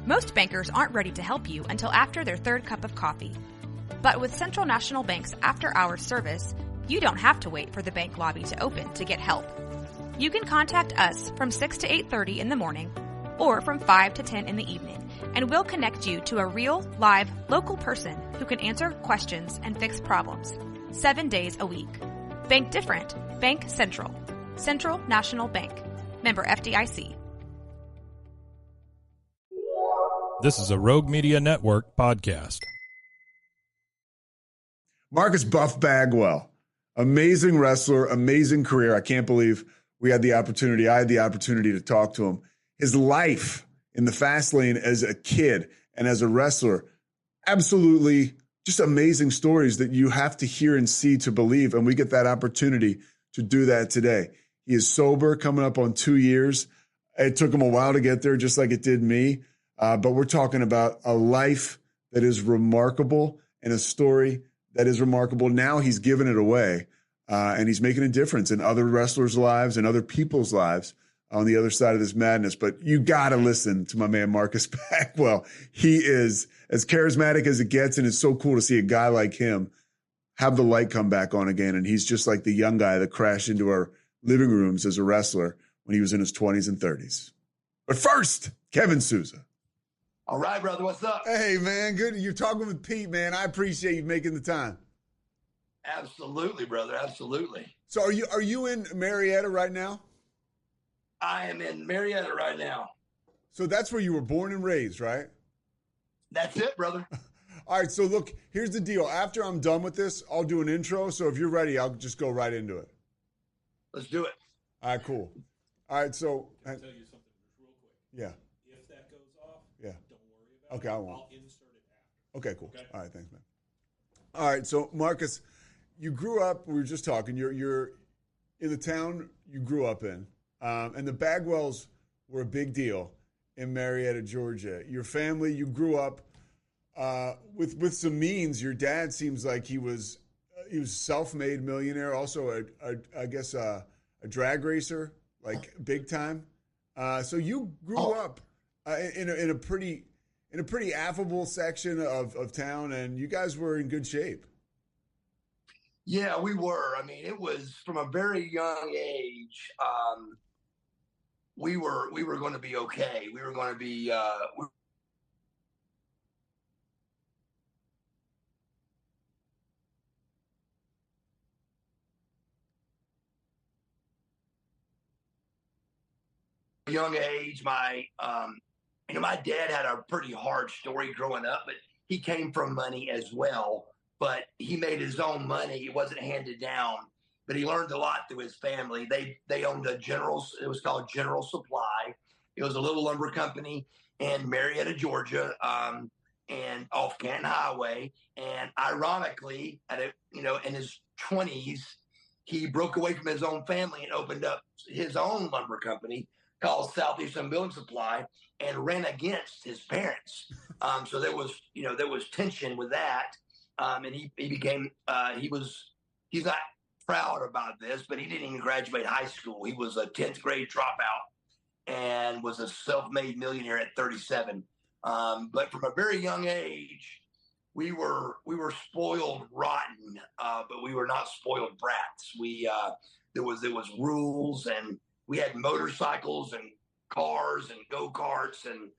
Most bankers aren't ready to help you until after their third cup of coffee. But with Central National Bank's after-hours service, you don't have to wait for the bank lobby to open to get help. You can contact us from 6 to 8:30 in the morning or from 5 to 10 in the evening, and we'll connect you to a real, live, local person who can answer questions and fix problems 7 days a week. Bank different. Bank Central. Central National Bank. Member FDIC. This is a Rogue Media Network podcast. Marcus Buff Bagwell, amazing wrestler, amazing career. I can't believe I had the opportunity to talk to him. His life in the fast lane as a kid and as a wrestler, absolutely just amazing stories that you have to hear and see to believe. And we get that opportunity to do that today. He is sober, coming up on 2 years. It took him a while to get there, just like it did me. But we're talking about a life that is remarkable and a story that is remarkable. Now he's giving it away, and he's making a difference in other wrestlers' lives and other people's lives on the other side of this madness. But you got to listen to my man, Marcus Bagwell. He is as charismatic as it gets, and it's so cool to see a guy like him have the light come back on again. And he's just like the young guy that crashed into our living rooms as a wrestler when he was in his 20s and 30s. But first, Kevin Souza. All right, brother. What's up? Hey, man. Good. You're talking with Pete, man. I appreciate you making the time. Absolutely, brother. Absolutely. So are you in Marietta right now? I am in Marietta right now. So that's where you were born and raised, right? That's it, brother. All right. So look, here's the deal. After I'm done with this, I'll do an intro. So if you're ready, I'll just go right into it. Let's do it. All right, cool. All right. So I'll tell you something real quick. Yeah. If that goes off, Yeah. don't worry about Okay, it. I won't. I'll insert it after. Okay, cool. Okay. All right, thanks, man. All right, so Marcus, you grew up. We were just talking. You're in the town you grew up in, and the Bagwells were a big deal in Marietta, Georgia. Your family, you grew up with some means. Your dad seems like he was self-made millionaire, also I guess a drag racer, like big time. So you grew up in a pretty affable section of town, and you guys were in good shape. Yeah, we were. I mean, it was from a very young age. We were going to be okay. We were going to be. Young age, my dad had a pretty hard story growing up, but he came from money as well. But he made his own money. It wasn't handed down, but he learned a lot through his family. They owned it was called General Supply. It was a little lumber company in Marietta, Georgia, and off Canton Highway. And ironically, in his 20s, he broke away from his own family and opened up his own lumber company called Southeastern Building Supply, and ran against his parents. So there was tension with that. And he became, he's not proud about this, but he didn't even graduate high school. He was a 10th grade dropout and was a self-made millionaire at 37. But from a very young age, we were spoiled rotten, but we were not spoiled brats. There was rules, and we had motorcycles and cars and go-karts, and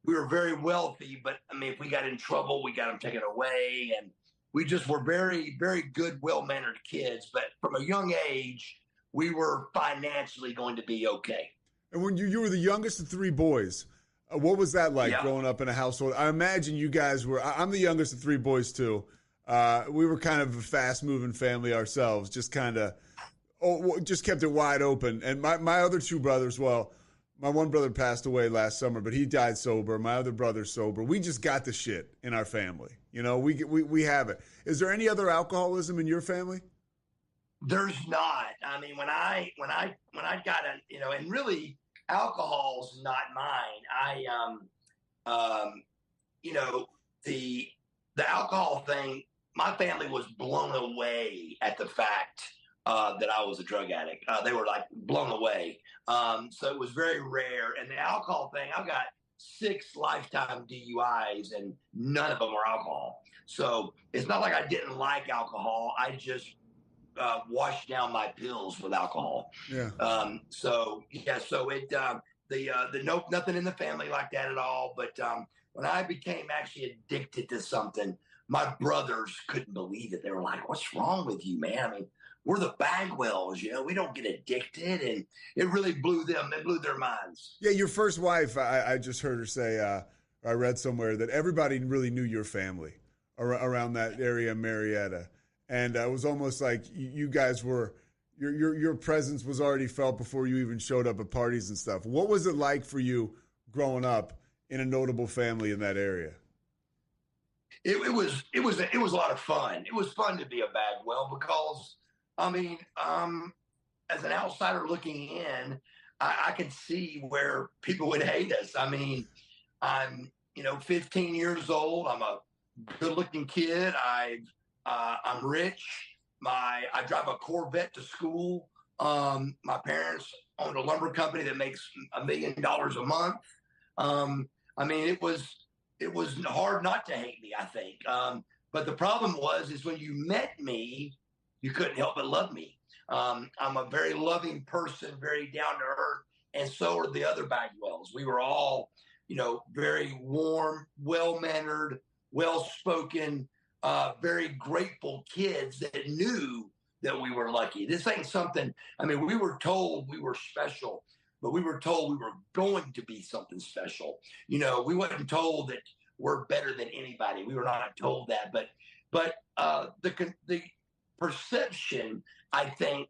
we were very wealthy. But I mean, if we got in trouble, we got them taken away, and we just were very, very good, well-mannered kids. But from a young age, we were financially going to be okay. And when you were the youngest of three boys, what was that like growing up in a household? I imagine you guys were. I'm the youngest of three boys too. We were kind of a fast-moving family ourselves. Just kind of. Just kept it wide open. And my other two brothers, well, my one brother passed away last summer, but he died sober. My other brother's sober. We just got the shit in our family. You know, we have it. Is there any other alcoholism in your family? There's not. I mean, when I got and really alcohol's not mine. The alcohol thing, my family was blown away at the fact that I was a drug addict. They were like blown away. So it was very rare. And the alcohol thing, I've got 6 lifetime DUIs, and none of them were alcohol. So it's not like I didn't like alcohol. I just washed down my pills with alcohol. Yeah. So nothing in the family like that at all. But when I became actually addicted to something, my brothers couldn't believe it. They were like, "What's wrong with you, man? I mean, we're the Bagwells, we don't get addicted." And it really blew their minds. Yeah, your first wife, I just heard her say, I read somewhere that everybody really knew your family around that area in Marietta. And it was almost like you guys were, your presence was already felt before you even showed up at parties and stuff. What was it like for you growing up in a notable family in that area? It was a lot of fun. It was fun to be a Bagwell because, I mean, as an outsider looking in, I could see where people would hate us. I mean, I'm 15 years old. I'm a good-looking kid. I'm rich. I drive a Corvette to school. My parents owned a lumber company that makes $1 million a month. I mean, it was hard not to hate me, I think. But the problem is when you met me, you couldn't help but love me. I'm a very loving person, very down to earth, and so are the other Bagwells. We were all, very warm, well-mannered, well-spoken, very grateful kids that knew that we were lucky. This ain't something, I mean, we were told we were special, but we were told we were going to be something special. We wasn't told that we're better than anybody. We were not told that, but the perception, I think,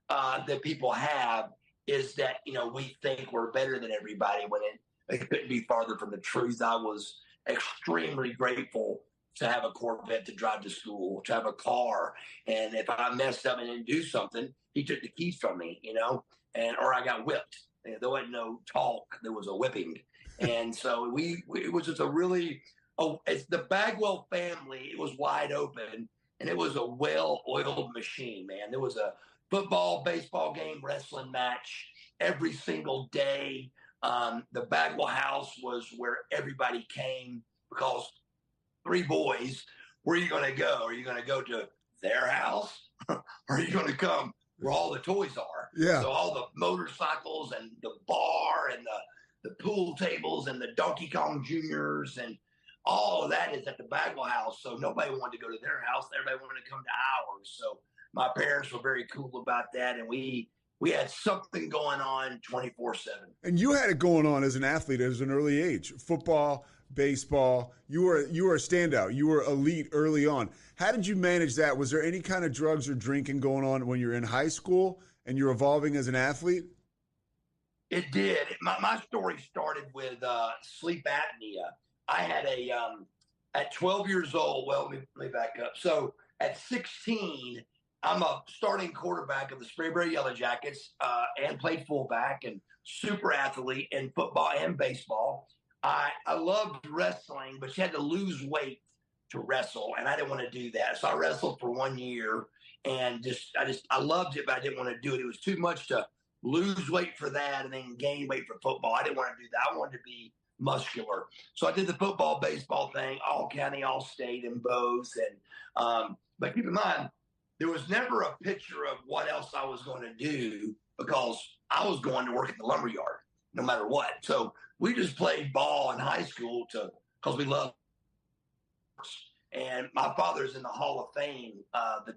that people have is that, we think we're better than everybody when it couldn't be farther from the truth. I was extremely grateful to have a Corvette to drive to school, to have a car. And if I messed up and didn't do something, he took the keys from me, or I got whipped. There wasn't no talk. There was a whipping. And so it was just it's the Bagwell family. It was wide open, and it was a well-oiled machine, man. There was a football, baseball game, wrestling match every single day. The Bagwell house was where everybody came because 3 boys, where are you going to go? Are you going to go to their house? Or are you going to come where all the toys are? Yeah. So all the motorcycles and the bar and the pool tables and the Donkey Kong Juniors and all of that is at the Bagwell house. So nobody wanted to go to their house. Everybody wanted to come to ours. So my parents were very cool about that. And we had something going on 24/7. And you had it going on as an athlete at an early age. Football, baseball, you were a standout. You were elite early on. How did you manage that? Was there any kind of drugs or drinking going on when you were in high school and you're evolving as an athlete? It did. My story started with sleep apnea. I had at 12 years old, well, let me back up. So at 16, I'm a starting quarterback of the Sprayberry Yellow Jackets and played fullback and super athlete in football and baseball. I loved wrestling, but you had to lose weight to wrestle, and I didn't want to do that. So I wrestled for 1 year, and I loved it, but I didn't want to do it. It was too much to lose weight for that and then gain weight for football. I didn't want to do that. I wanted to be muscular. So I did the football, baseball thing, all county, all state, and both. And but keep in mind, there was never a picture of what else I was going to do because I was going to work at the lumberyard no matter what. So we just played ball in high school because we loved. And my father's in the Hall of Fame, the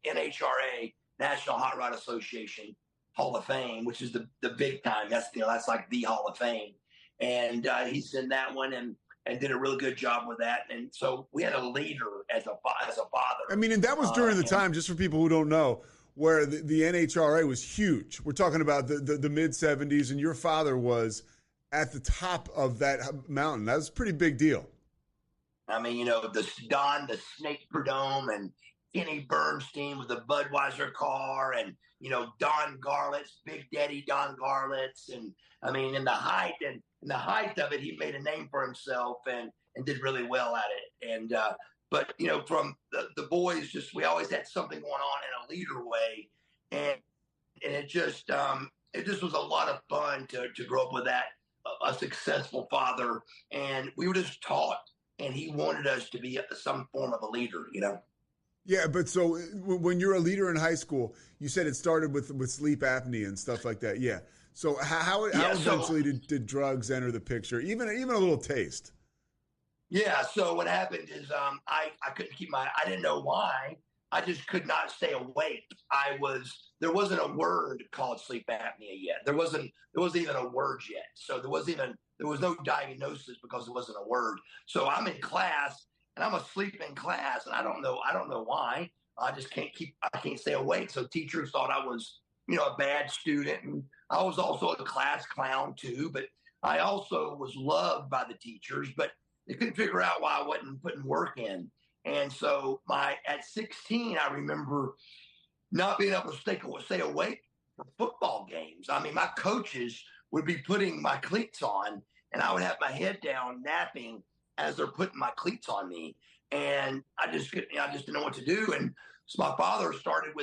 NHRA, National Hot Rod Association Hall of Fame, which is the big time. That's like the Hall of Fame. And he's in that one and did a really good job with that. And so we had a leader as a father. I mean, and that was during the time, just for people who don't know, where the NHRA was huge. We're talking about the mid-'70s, and your father was at the top of that mountain. That was a pretty big deal. I mean, the Snake Prudhomme and Kenny Bernstein with the Budweiser car and, Don Garlett's, Big Daddy Don Garlett's. And I mean, in the height of it, he made a name for himself and did really well at it. And, but, from the boys, we always had something going on in a leader way. And it just was a lot of fun to grow up with that a successful father, and we were just taught, and he wanted us to be some form of a leader, you know? Yeah, but so when you're a leader in high school, you said it started with sleep apnea and stuff like that. Yeah. So how eventually did drugs enter the picture? Even a little taste. Yeah. So what happened is I couldn't keep I didn't know why. I just could not stay awake. There wasn't a word called sleep apnea yet. There wasn't even a word yet. So there was no diagnosis because it wasn't a word. So I'm in class and I'm asleep in class, and I don't know why. I just can't stay awake. So teachers thought I was, a bad student, and I was also a class clown too. But I also was loved by the teachers, but they couldn't figure out why I wasn't putting work in. And so at 16, I remember not being able to stay awake for football games. I mean, my coaches would be putting my cleats on, and I would have my head down napping as they're putting my cleats on me. And I just didn't know what to do. And so my father started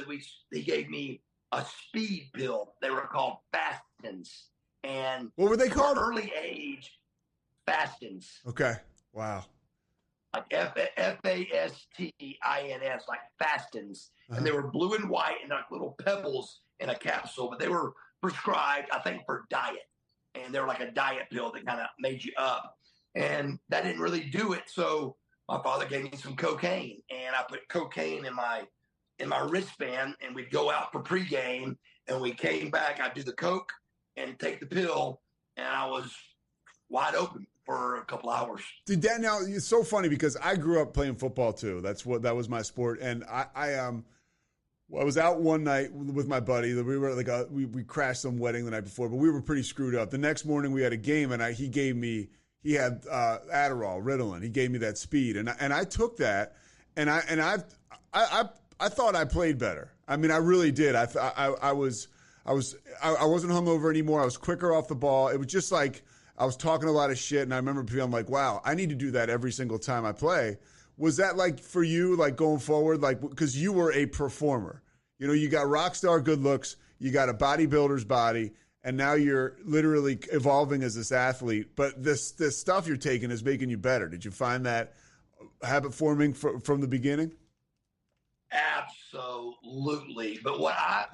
he gave me a speed pill. They were called Fastins. And what were they called? Early age, Fastins. Okay. Wow. Like Fastins, like Fastins. And they were blue and white and like little pebbles in a capsule, but they were prescribed, I think, for diet. And they were like a diet pill that kind of made you up. And that didn't really do it. So my father gave me some cocaine, and I put cocaine in my wristband, and we'd go out for pregame, and we came back. I'd do the coke and take the pill, and I was wide open for a couple hours. Did that now? It's so funny because I grew up playing football too. That was my sport, and I was out one night with my buddy. We were we crashed some wedding the night before, but we were pretty screwed up. The next morning we had a game, and he had Adderall, Ritalin. He gave me that speed, and I took that, and I thought I played better. I mean, I really did. I wasn't hungover anymore. I was quicker off the ball. It was just like I was talking a lot of shit, and I remember feeling like, wow, I need to do that every single time I play. Was that like for you, like going forward, like because you were a performer? You got rock star good looks, you got a bodybuilder's body, and now you're literally evolving as this athlete. But this stuff you're taking is making you better. Did you find that habit forming from the beginning? Absolutely. But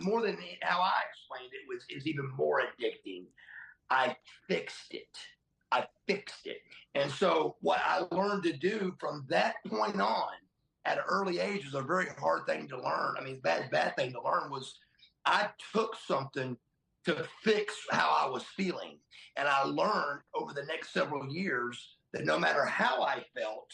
more than how I explained it is even more addicting. I fixed it. And so what I learned to do from that point on at an early age was a very hard thing to learn. I mean, bad thing to learn was I took something to fix how I was feeling. And I learned over the next several years that no matter how I felt,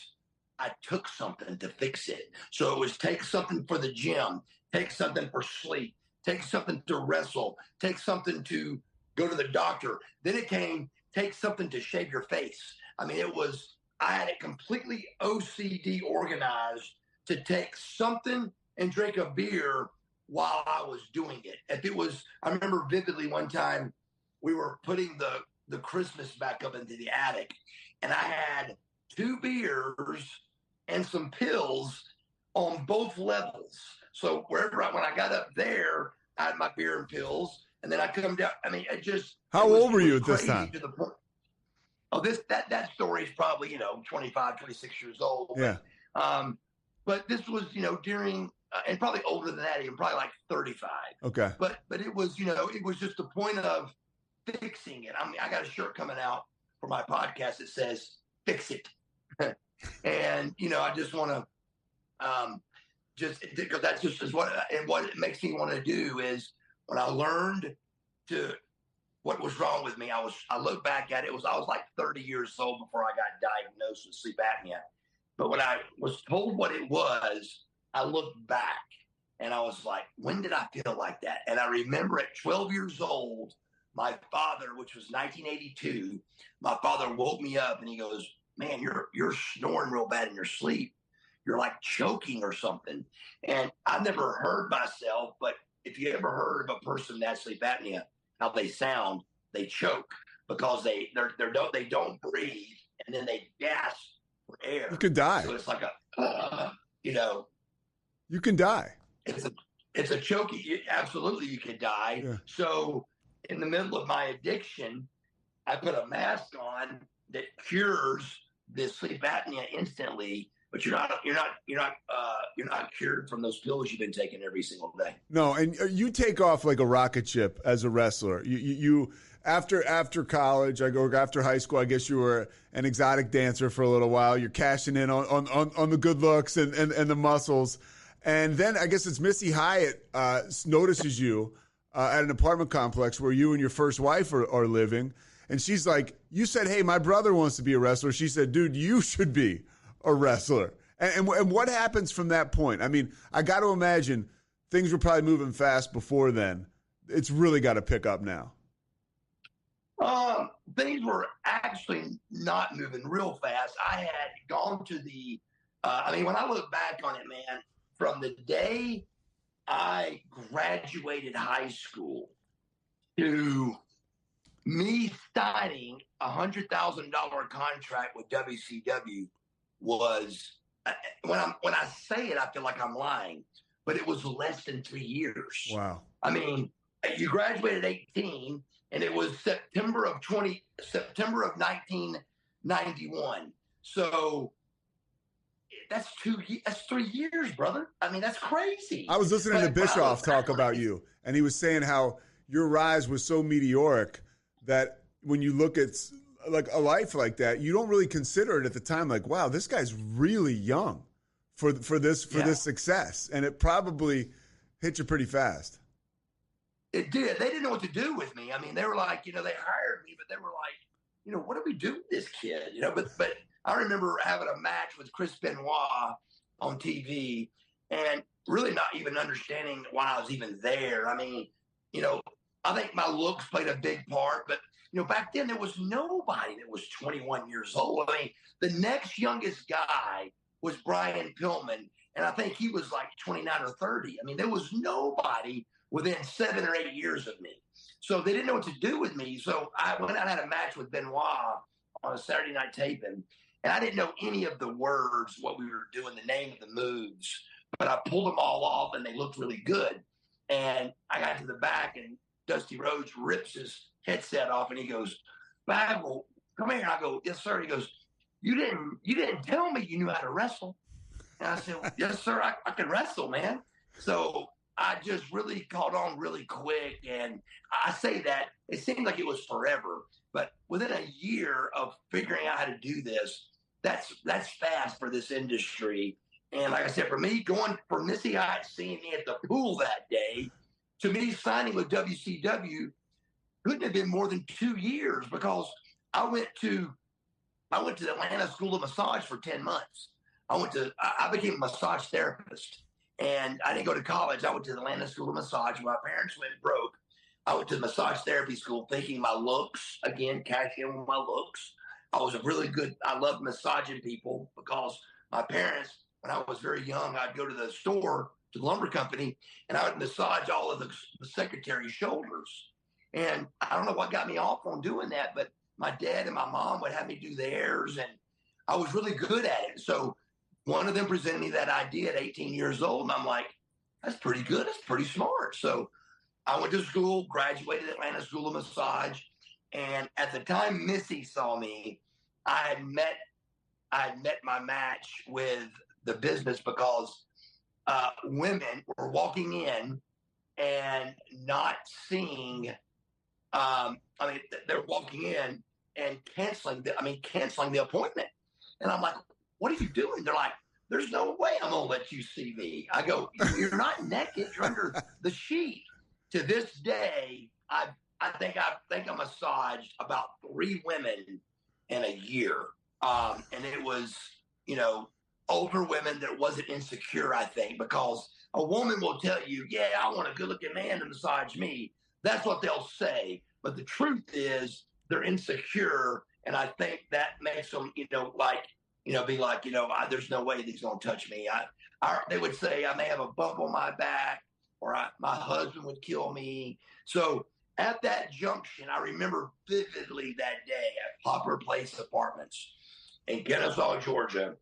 I took something to fix it. So it was take something for the gym, take something for sleep, take something to wrestle, take something to go to the doctor. Then it came, take something to shave your face. I mean, I had it completely OCD organized to take something and drink a beer while I was doing it. I remember vividly one time we were putting the Christmas back up into the attic, and I had 2 beers and some pills on both levels. So when I got up there, I had my beer and pills, and then I come down. I mean, How old were you at this time? To the point. Oh, that story is probably 25, 26 years old. Yeah. But this was during and probably older than that, even probably like 35. Okay. But it was it was just the point of fixing it. I mean, I got a shirt coming out for my podcast that says "Fix It," and I just want to because that's just is what it makes me want to do is when I learned what was wrong with me. I look back at it. I was like 30 years old before I got diagnosed with sleep apnea. But when I was told what it was, I looked back and I was like, when did I feel like that? And I remember at 12 years old, my father, which was 1982, my father woke me up and he goes, man, you're snoring real bad in your sleep. You're like choking or something. And I've never heard myself, but if you ever heard of a person that has sleep apnea, how they sound, they choke because they don't breathe and then they gasp for air. You could die. So it's like you can die. It's a choking. Absolutely, you could die. Yeah. So in the middle of my addiction, I put a mask on that cures this sleep apnea instantly, but you're not cured from those pills you've been taking every single day. No, and you take off like a rocket ship as a wrestler. You after college, after high school, I guess you were an exotic dancer for a little while. You're cashing in on the good looks and the muscles. And then I guess it's Missy Hyatt notices you at an apartment complex where you and your first wife are living. And she's like, you said, hey, my brother wants to be a wrestler. She said, dude, you should be a wrestler. And what happens from that point? I mean, I got to imagine things were probably moving fast before then. It's really got to pick up now. Things were actually not moving real fast. I had gone to when I look back on it, man, from the day I graduated high school to me signing $100,000 contract with WCW was, when I say it, I feel like I'm lying, but it was less than 3 years. Wow. I mean, you graduated at 18, and it was September of 1991. So that's 3 years, brother. I mean, that's crazy. I was listening to Bischoff talk about you, and he was saying how your rise was so meteoric that when you look at like a life like that, you don't really consider it at the time. Like, wow, this guy's really young for this success, and it probably hit you pretty fast. It did. They didn't know what to do with me. I mean, they were like, they hired me, but they were like, what do we do with this kid? But I remember having a match with Chris Benoit on TV and really not even understanding why I was even there. I mean, I think my looks played a big part, but back then there was nobody that was 21 years old. I mean, the next youngest guy was Brian Pillman, and I think he was like 29 or 30. I mean, there was nobody within 7 or 8 years of me. So they didn't know what to do with me. So I went out and had a match with Benoit on a Saturday night taping, and I didn't know any of the words, what we were doing, the name of the moves, but I pulled them all off, and they looked really good. And I got to the back, and Dusty Rhodes rips his headset off, and he goes, Bagwell, come here. And I go, yes, sir. He goes, you didn't tell me you knew how to wrestle. And I said, yes, sir, I can wrestle, man. So I just really caught on really quick. And I say that it seemed like it was forever, but within a year of figuring out how to do this, that's fast for this industry. And like I said, for me, going from Missy Hyatt seeing me at the pool that day to me signing with WCW couldn't have been more than 2 years, because I went to the Atlanta School of Massage for 10 months. I became a massage therapist, and I didn't go to college. I went to the Atlanta School of Massage. My parents went broke. I went to the massage therapy school thinking my looks, again, cash in with my looks. I loved massaging people, because my parents, when I was very young, I'd go to the store, to the lumber company, and I would massage all of the secretary's shoulders. And I don't know what got me off on doing that, but my dad and my mom would have me do theirs, and I was really good at it. So one of them presented me that idea at 18 years old, and I'm like, that's pretty good. That's pretty smart. So I went to school, graduated Atlanta School of Massage, and at the time Missy saw me, I had met my match with the business, because women were walking in and not seeing. They're walking in and canceling the appointment. And I'm like, what are you doing? They're like, there's no way I'm going to let you see me. I go, you're not naked. You're under the sheet. To this day, I think I massaged about 3 women in a year. And it was, older women that wasn't insecure, I think, because a woman will tell you, yeah, I want a good looking man to massage me. That's what they'll say. But the truth is they're insecure. And I think that makes them, be like, there's no way he's going to touch me. They would say I may have a bump on my back, or my husband would kill me. So at that junction, I remember vividly that day at Poplar Place Apartments in Kennesaw, Georgia.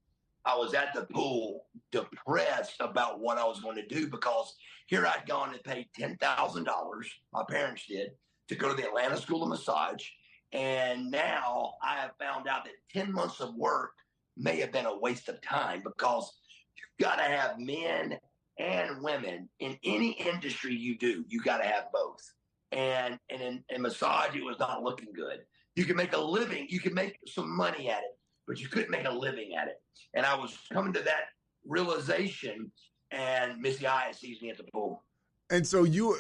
I was at the pool depressed about what I was going to do, because here I'd gone and paid $10,000, my parents did, to go to the Atlanta School of Massage. And now I have found out that 10 months of work may have been a waste of time, because you've got to have men and women in any industry you do. You got to have both. And in massage, it was not looking good. You can make a living, you can make some money at it, but you couldn't make a living at it. And I was coming to that realization, and Missy Hyatt sees me at the pool. And so you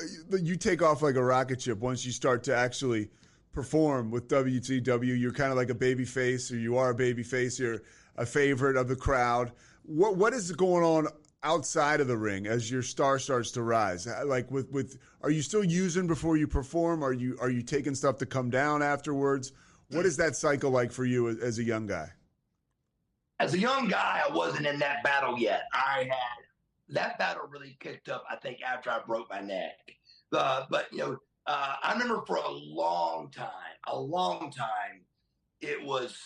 take off like a rocket ship once you start to actually perform with WCW. You're kind of like a baby face, or you are a baby face. You're a favorite of the crowd. What is going on outside of the ring as your star starts to rise? Like with are you still using before you perform? Are you taking stuff to come down afterwards? What is that cycle like for you as a young guy? As a young guy, I wasn't in that battle yet. That battle really kicked up, I think, after I broke my neck. But I remember for a long time, it was,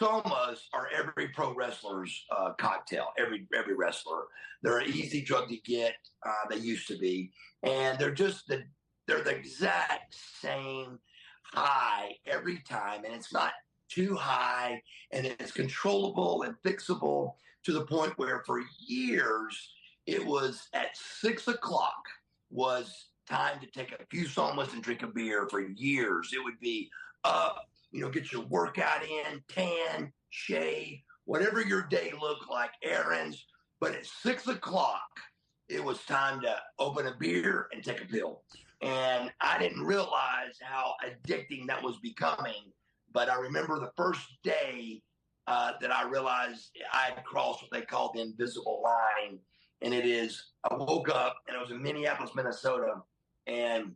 somas are every pro wrestler's cocktail. Every wrestler, they're an easy drug to get. They used to be, and they're the exact same high every time, and it's not too high, and it's controllable and fixable, to the point where for years it was at 6 o'clock was time to take a few somas and drink a beer. For years it would be up, get your workout in, tan, shave, whatever your day looked like, errands. But at 6 o'clock, it was time to open a beer and take a pill. And I didn't realize how addicting that was becoming. But I remember the first day that I realized I had crossed what they call the invisible line. And I woke up, and it was in Minneapolis, Minnesota, and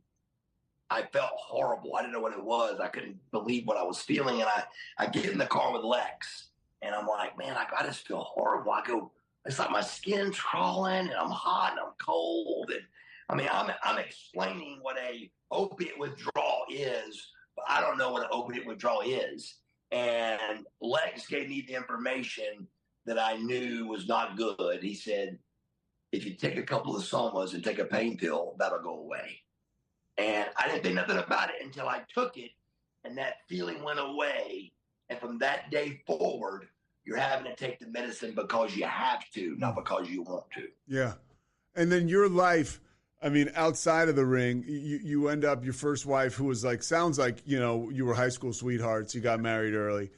I felt horrible. I didn't know what it was. I couldn't believe what I was feeling. And I get in the car with Lex, and I'm like, man, I just feel horrible. I go, it's like my skin's crawling, and I'm hot, and I'm cold. And I mean, I'm explaining what a opiate withdrawal is, but I don't know what an opiate withdrawal is. And Lex gave me the information that I knew was not good. He said, if you take a couple of somas and take a pain pill, that'll go away. And I didn't think nothing about it until I took it, and that feeling went away. And from that day forward, you're having to take the medicine because you have to, not because you want to. Yeah. And then your life, I mean, outside of the ring, you end up, your first wife, who was like, sounds like, you were high school sweethearts, you got married early.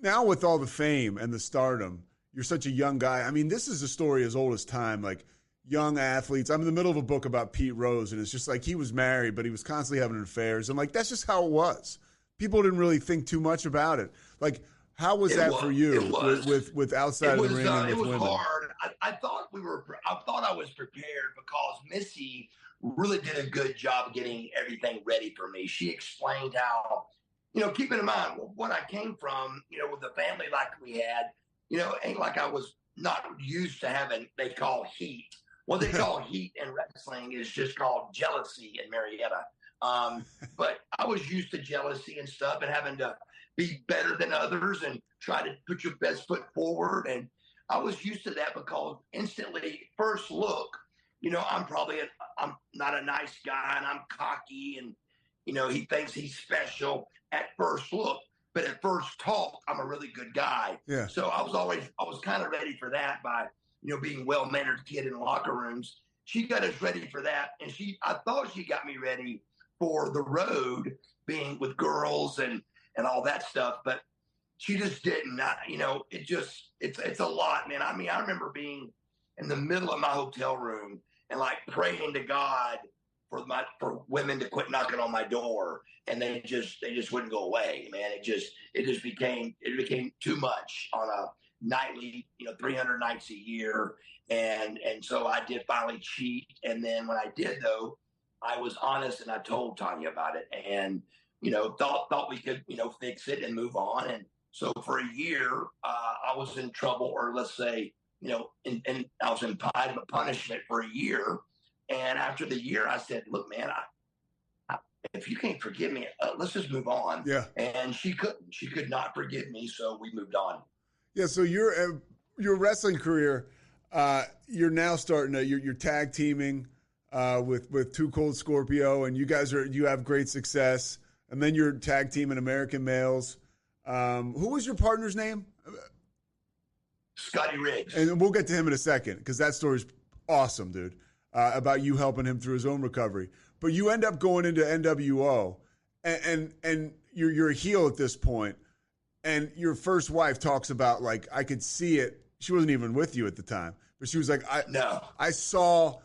Now with all the fame and the stardom, you're such a young guy. I mean, this is a story as old as time, like young athletes. I'm in the middle of a book about Pete Rose, and it's just like he was married, but he was constantly having affairs. I'm like, that's just how it was. People didn't really think too much about it. Like, how was that for you with outside of the ring and with women? It was hard. I thought I was prepared, because Missy really did a good job getting everything ready for me. She explained how, keeping in mind what I came from, with the family like we had, ain't like I was not used to having, they call heat. What they call heat in wrestling is just called jealousy in Marietta. But I was used to jealousy and stuff, and having to be better than others and try to put your best foot forward. And I was used to that, because instantly, first look, I'm not a nice guy, and I'm cocky, and, he thinks he's special at first look. But at first talk, I'm a really good guy. Yeah. So I was kind of ready for that by, being well-mannered kid in locker rooms. She got us ready for that. And I thought she got me ready for the road, being with girls and all that stuff. But she just didn't. It's a lot, man. I mean, I remember being in the middle of my hotel room and like praying to God for women to quit knocking on my door, and they just wouldn't go away, man. It became too much on a nightly, 300 nights a year. And so I did finally cheat. And then when I did, though, I was honest, and I told Tanya about it, and, thought we could, fix it and move on. And so for a year, I was in trouble, or let's say, and I was in punishment for a year. And after the year, I said, look, man, if you can't forgive me, let's just move on. Yeah. And she couldn't. She could not forgive me, so we moved on. Yeah, so your wrestling career, you're now starting you're tag teaming with Too Cold Scorpio, and you guys you have great success. and then you're tag team in American Males. Who was your partner's name? Scotty Riggs. And we'll get to him in a second because that story's awesome, dude, about you helping him through his own recovery. But you end up going into NWO, and you're a heel at this point, and your first wife talks about, like, I could see it. She wasn't even with you at the time, but she was like, I saw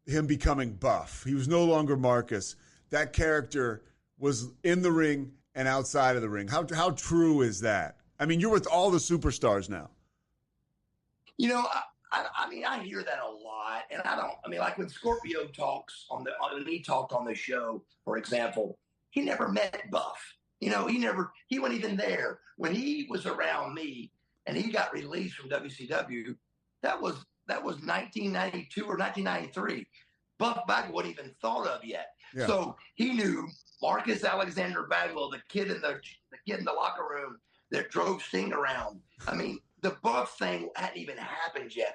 him becoming buff. He was no longer Marcus. That character was in the ring and outside of the ring. How true is that? I mean, you're with all the superstars now. You know, I mean, I hear that a lot, and like when Scorpio talks when he talked on the show, for example, he never met Buff. You know, he wasn't even there when he was around me, and he got released from WCW. That was 1992 or 1993. Buff Bagwell wasn't even thought of yet. Yeah. So he knew Marcus Alexander Bagwell, the kid in the locker room that drove Sting around. I mean, the Buff thing hadn't even happened yet.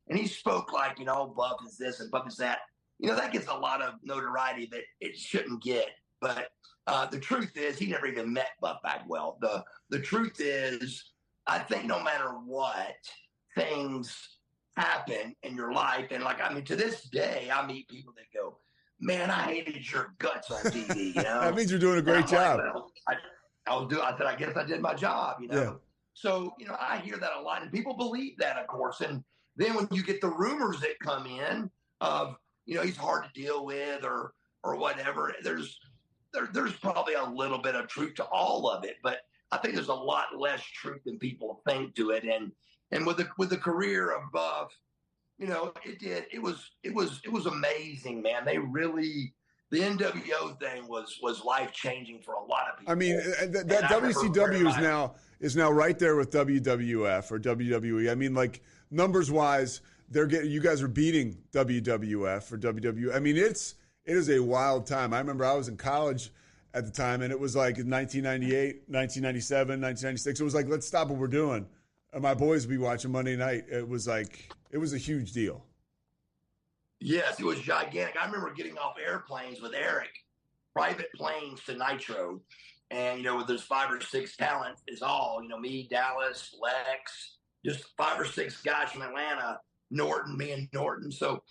And he spoke like, you know, Buff is this and Buff is that. You know, that gets a lot of notoriety that it shouldn't get. But the truth is, he never even met Buff Bagwell. The truth is, I think no matter what, things happen in your life. And like, I mean, to this day, I meet people that go, man, I hated your guts on TV, you know? That means you're doing a great job. Like, well, I said, I guess I did my job, you know? Yeah. So, you know, I hear that a lot, and people believe that, of course. And then when you get the rumors that come in of, you know, he's hard to deal with or whatever, there's probably a little bit of truth to all of it, but I think there's a lot less truth than people think to it. And with the career of Buff, you know, it was amazing, man. They really, the NWO thing was life changing for a lot of people. I mean, that WCW is now right there with WWF or WWE. I mean, like, numbers wise, you guys are beating WWF or WWE. I mean, it is a wild time. I remember I was in college at the time, and it was like 1998, 1997, 1996. It was like, let's stop what we're doing. And my boys would be watching Monday night. It was a huge deal. Yes, it was gigantic. I remember getting off airplanes with Eric, private planes to Nitro. And, you know, with those 5 or 6 talent is all, you know, me, Dallas, Lex, just 5 or 6 guys from Atlanta, Norton, me and Norton. So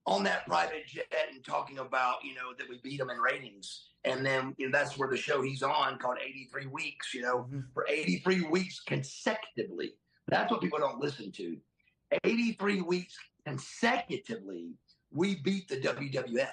on that private jet and talking about, you know, that we beat them in ratings. And then, you know, that's where the show he's on called 83 Weeks, you know, for 83 weeks consecutively. That's what people don't listen to. 83 weeks consecutively, we beat the WWF.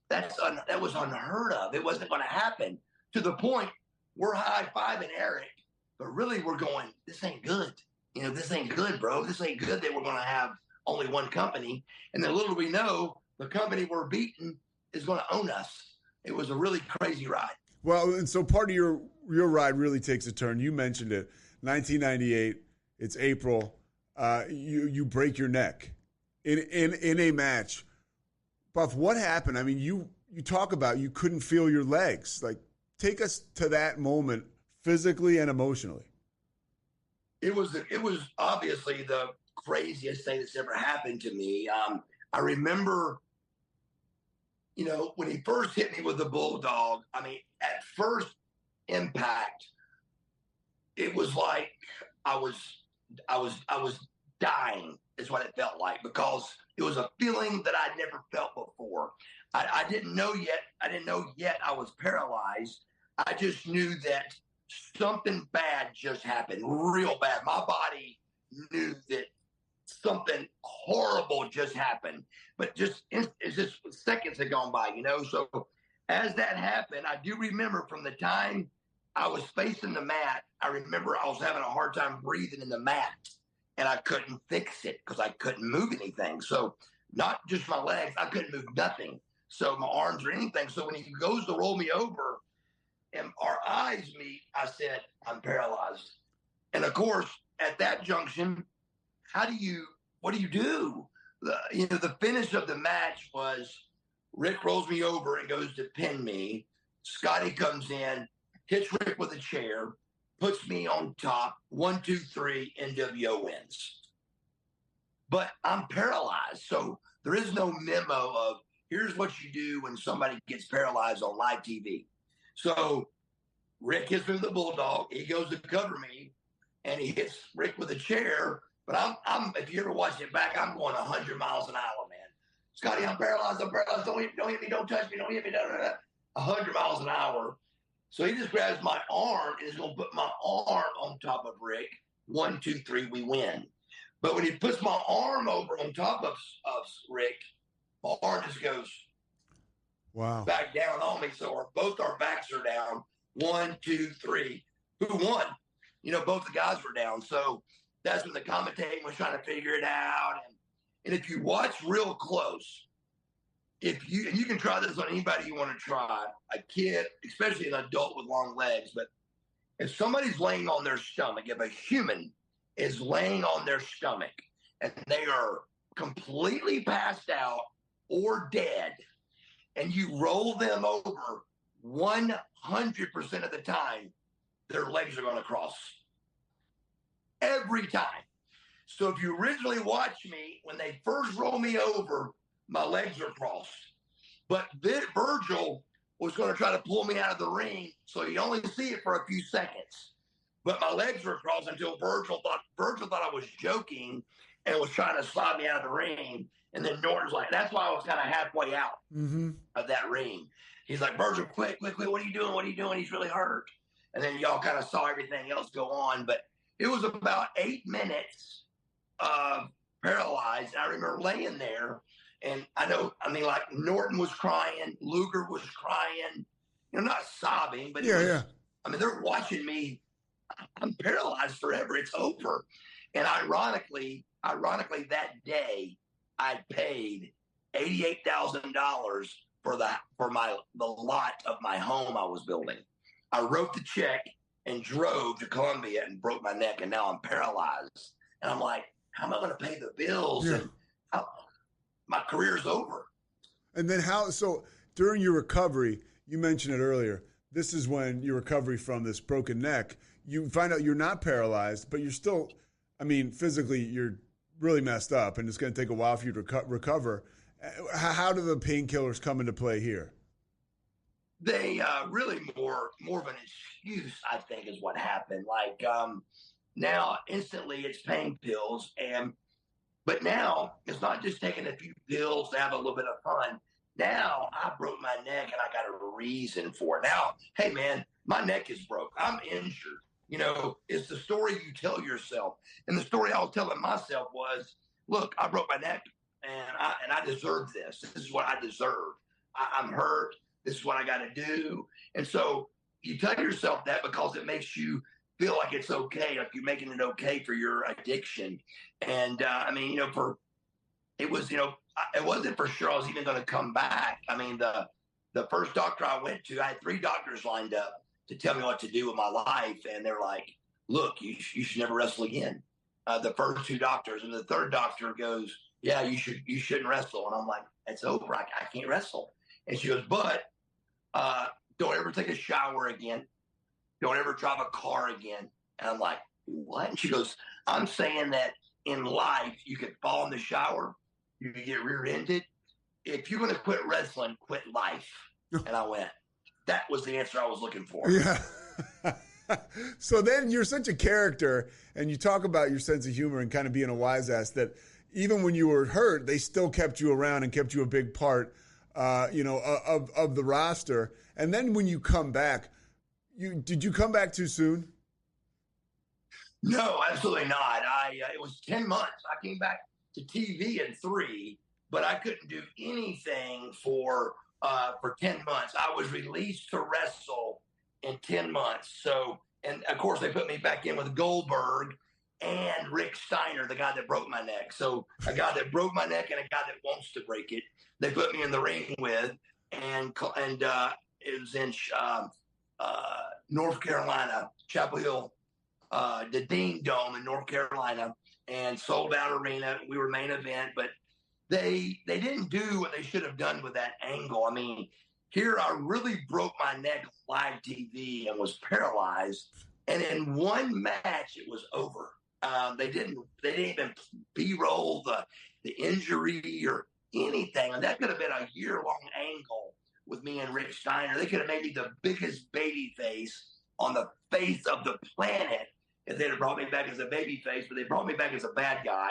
That was unheard of. It wasn't going to happen, to the point we're high-fiving Eric, but really we're going, this ain't good. You know, this ain't good, bro. This ain't good that we're going to have only one company. And then little do we know, the company we're beating is going to own us. It was a really crazy ride. Well, and so part of your ride really takes a turn. You mentioned it. 1998, it's April. You break your neck in a match. Buff, what happened? I mean, you talk about you couldn't feel your legs. Like, take us to that moment physically and emotionally. It was obviously the craziest thing that's ever happened to me. I remember, you know, when he first hit me with the bulldog, I mean, at first impact, it was like I was dying is what it felt like, because it was a feeling that I'd never felt before. I didn't know yet I was paralyzed. I just knew that something bad just happened, real bad. My body knew that something horrible just happened, but it's just seconds had gone by, you know? So as that happened, I do remember from the time I was facing the mat, I remember I was having a hard time breathing in the mat, and I couldn't fix it because I couldn't move anything. So not just my legs, I couldn't move nothing. So my arms or anything. So when he goes to roll me over and our eyes meet, I said, I'm paralyzed. And of course, at that junction, what do you do? The finish of the match was Rick rolls me over and goes to pin me. Scotty comes in, hits Rick with a chair, puts me on top. 1, 2, 3, NWO wins. But I'm paralyzed. So there is no memo of here's what you do when somebody gets paralyzed on live TV. So Rick hits me with a bulldog. He goes to cover me, and he hits Rick with a chair. But I'm if you ever watch it back, I'm going 100 miles an hour, man. Scotty, I'm paralyzed. I'm paralyzed. Don't hit me. Don't touch me. Don't hit me. 100 miles an hour. So he just grabs my arm and is going to put my arm on top of Rick. 1, 2, 3, we win. But when he puts my arm over on top of Rick, my arm just goes back down on me. So both our backs are down. 1, 2, 3. Who won? Both the guys were down. So that's when the commentating was trying to figure it out. And if you watch real close, and you can try this on anybody you want to try, a kid, especially an adult with long legs, but if somebody's laying on their stomach, if a human is laying on their stomach and they are completely passed out or dead, and you roll them over 100% of the time, their legs are going to cross. Every time. So if you originally watch me, when they first roll me over, my legs are crossed. But Virgil was going to try to pull me out of the ring, so you only see it for a few seconds. But my legs were crossed until Virgil thought I was joking and was trying to slide me out of the ring. And then Norton's like, that's why I was kind of halfway out of that ring. He's like, Virgil, quick, what are you doing? What are you doing? He's really hurt. And then y'all kind of saw everything else go on. But it was about 8 minutes of paralyzed. I remember laying there, and like Norton was crying, Luger was crying, not sobbing, but they're watching me. I'm paralyzed forever. It's over. And ironically, that day I paid $88,000 for the lot of my home I was building. I wrote the check and drove to Columbia and broke my neck, and now I'm paralyzed. And I'm like, how am I going to pay the bills? Yeah. And my career's over. And then so during your recovery, you mentioned it earlier, this is when your recovery from this broken neck, you find out you're not paralyzed, but you're still, physically you're really messed up, and it's going to take a while for you to recover. How do the painkillers come into play here? They really more of an excuse, I think, is what happened. Like now, instantly, it's pain pills, but now it's not just taking a few pills to have a little bit of fun. Now I broke my neck, and I got a reason for it. Now, hey man, my neck is broke. I'm injured. It's the story you tell yourself, and the story I was telling myself was, look, I broke my neck, and I deserve this. This is what I deserve. I'm hurt. This is what I got to do. And so you tell yourself that because it makes you feel like it's okay, like you're making it okay for your addiction. And it wasn't for sure I was even going to come back. The first doctor I went to, I had 3 doctors lined up to tell me what to do with my life. And they're like, look, you should never wrestle again. The first 2 doctors. And the third doctor goes, yeah, you shouldn't wrestle. And I'm like, it's over. I can't wrestle. And she goes, but don't ever take a shower again. Don't ever drive a car again. And I'm like, what? And she goes, I'm saying that in life, you could fall in the shower. You could get rear-ended. If you're going to quit wrestling, quit life. And I went, that was the answer I was looking for. Yeah. So then you're such a character, and you talk about your sense of humor and kind of being a wise ass, that even when you were hurt, they still kept you around and kept you a big part of the roster. And then when you come back, did you come back too soon? No, absolutely not. It was 10 months. I came back to TV in 3, but I couldn't do anything for 10 months. I was released to wrestle in 10 months. So, and of course they put me back in with Goldberg and Rick Steiner, the guy that broke my neck. So a guy that broke my neck and a guy that wants to break it, they put me in the ring with, and it was in North Carolina, Chapel Hill, the Dean Dome in North Carolina, and sold out arena. We were main event, but they didn't do what they should have done with that angle. Here I really broke my neck live TV and was paralyzed. And in one match, it was over. They didn't even B-roll the injury or anything. And that could have been a year-long angle with me and Rick Steiner. They could have made me the biggest baby face on the face of the planet if they'd have brought me back as a baby face, but they brought me back as a bad guy,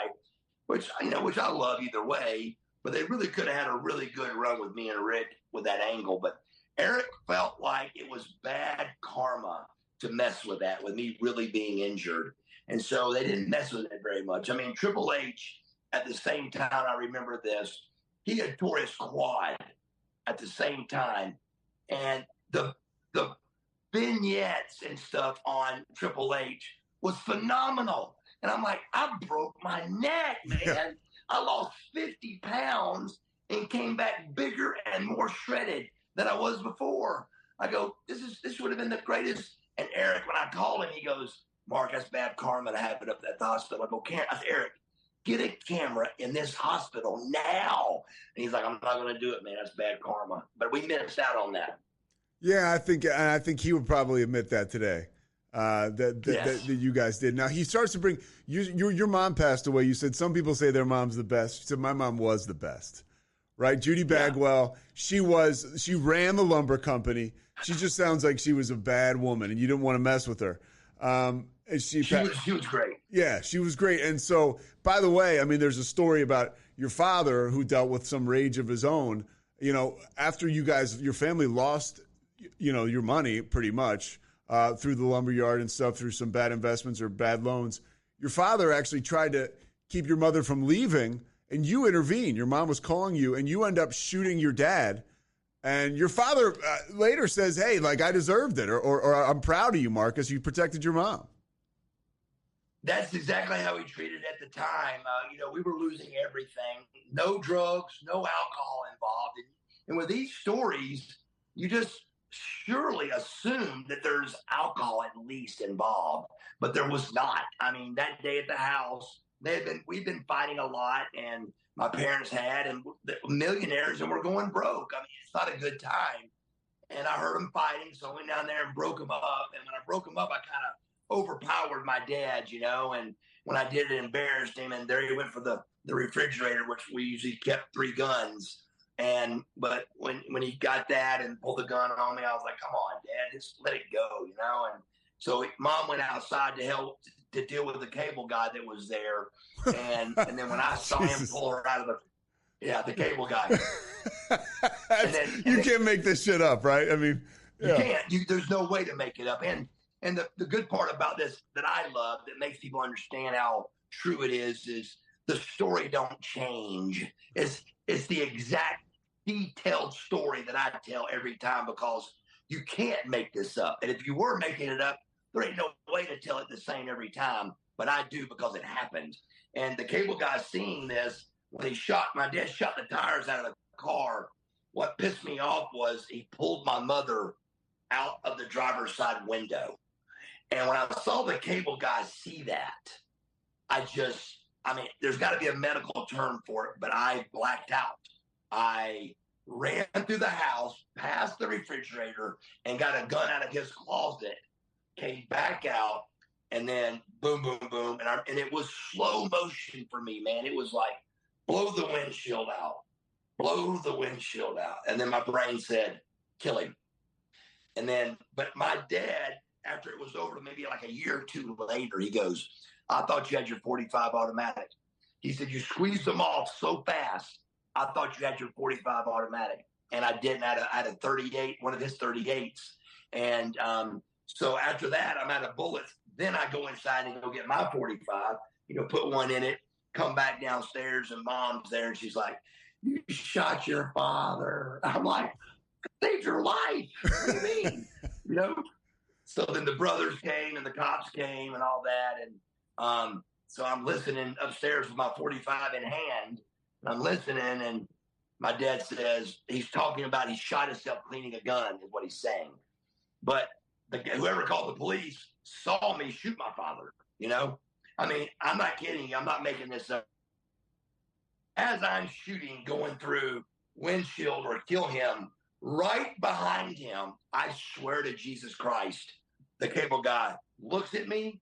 which I love either way. But they really could have had a really good run with me and Rick with that angle. But Eric felt like it was bad karma to mess with that, with me really being injured. And so they didn't mess with it very much. I mean, Triple H, at the same time, I remember this, he had tore his quad at the same time. And the vignettes and stuff on Triple H was phenomenal. And I'm like, I broke my neck, man. Yeah. I lost 50 pounds and came back bigger and more shredded than I was before. I go, this would have been the greatest. And Eric, when I called him, he goes, Mark, that's bad karma to have it up at the hospital. I go, I said, Eric, get a camera in this hospital now. And he's like, I'm not going to do it, man. That's bad karma. But we missed out on that. Yeah, I think he would probably admit that today. That you guys did. Now he starts to bring your mom passed away. You said some people say their mom's the best. You said my mom was the best, right? Judy Bagwell. Yeah. She ran the lumber company. She just sounds like she was a bad woman, and you didn't want to mess with her. She was great. Yeah, she was great. And so, by the way, I mean, there's a story about your father who dealt with some rage of his own. You know, after your family lost, your money pretty much. Through the lumberyard and stuff, through some bad investments or bad loans. Your father actually tried to keep your mother from leaving, and you intervened. Your mom was calling you, and you end up shooting your dad. And your father later says, hey, like, I deserved it, or I'm proud of you, Marcus. You protected your mom. That's exactly how he treated it at the time. We were losing everything. No drugs, no alcohol involved. And with these stories, you just surely assume that there's alcohol at least involved, but there was not. I mean, that day at the house, we've been fighting a lot, and my parents had, and millionaires, and we're going broke. I mean, it's not a good time. And I heard them fighting, so I went down there and broke them up. And when I broke them up, I kind of overpowered my dad, and when I did it, embarrassed him, and there he went for the refrigerator, which we usually kept 3 guns. But when he got that and pulled the gun on me, I was like, come on, Dad, just let it go, And so Mom went outside to help to deal with the cable guy that was there. And then when I saw him pull her out of the cable guy. You can't make this shit up, right? I mean, yeah. You can't. There's no way to make it up. And the good part about this that I love that makes people understand how true it is the story don't change. It's the exact detailed story that I tell every time, because you can't make this up. And if you were making it up, there ain't no way to tell it the same every time. But I do, because it happened. And the cable guy seeing this, when my dad shot the tires out of the car, what pissed me off was he pulled my mother out of the driver's side window. And when I saw the cable guy see that, there's got to be a medical term for it, but I blacked out. I ran through the house, past the refrigerator, and got a gun out of his closet, came back out, and then boom, boom, boom. And it was slow motion for me, man. It was like, blow the windshield out. And then my brain said, kill him. But my dad, after it was over, maybe like a year or 2 later, he goes, I thought you had your 45 automatic. He said, you squeezed them off so fast, I thought you had your 45 automatic. And I didn't. I had a 38, one of his 38s. And so after that, I'm out of bullets. Then I go inside and go get my 45, put one in it, come back downstairs, and Mom's there. And she's like, you shot your father. I'm like, I saved your life. What do you mean? So then the brothers came and the cops came and all that. And so I'm listening upstairs with my 45 in hand. And I'm listening, and my dad says, he's talking about he shot himself cleaning a gun, is what he's saying. But whoever called the police saw me shoot my father, I mean, I'm not kidding you. I'm not making this up. As I'm shooting, going through windshield or kill him, right behind him, I swear to Jesus Christ, the cable guy looks at me,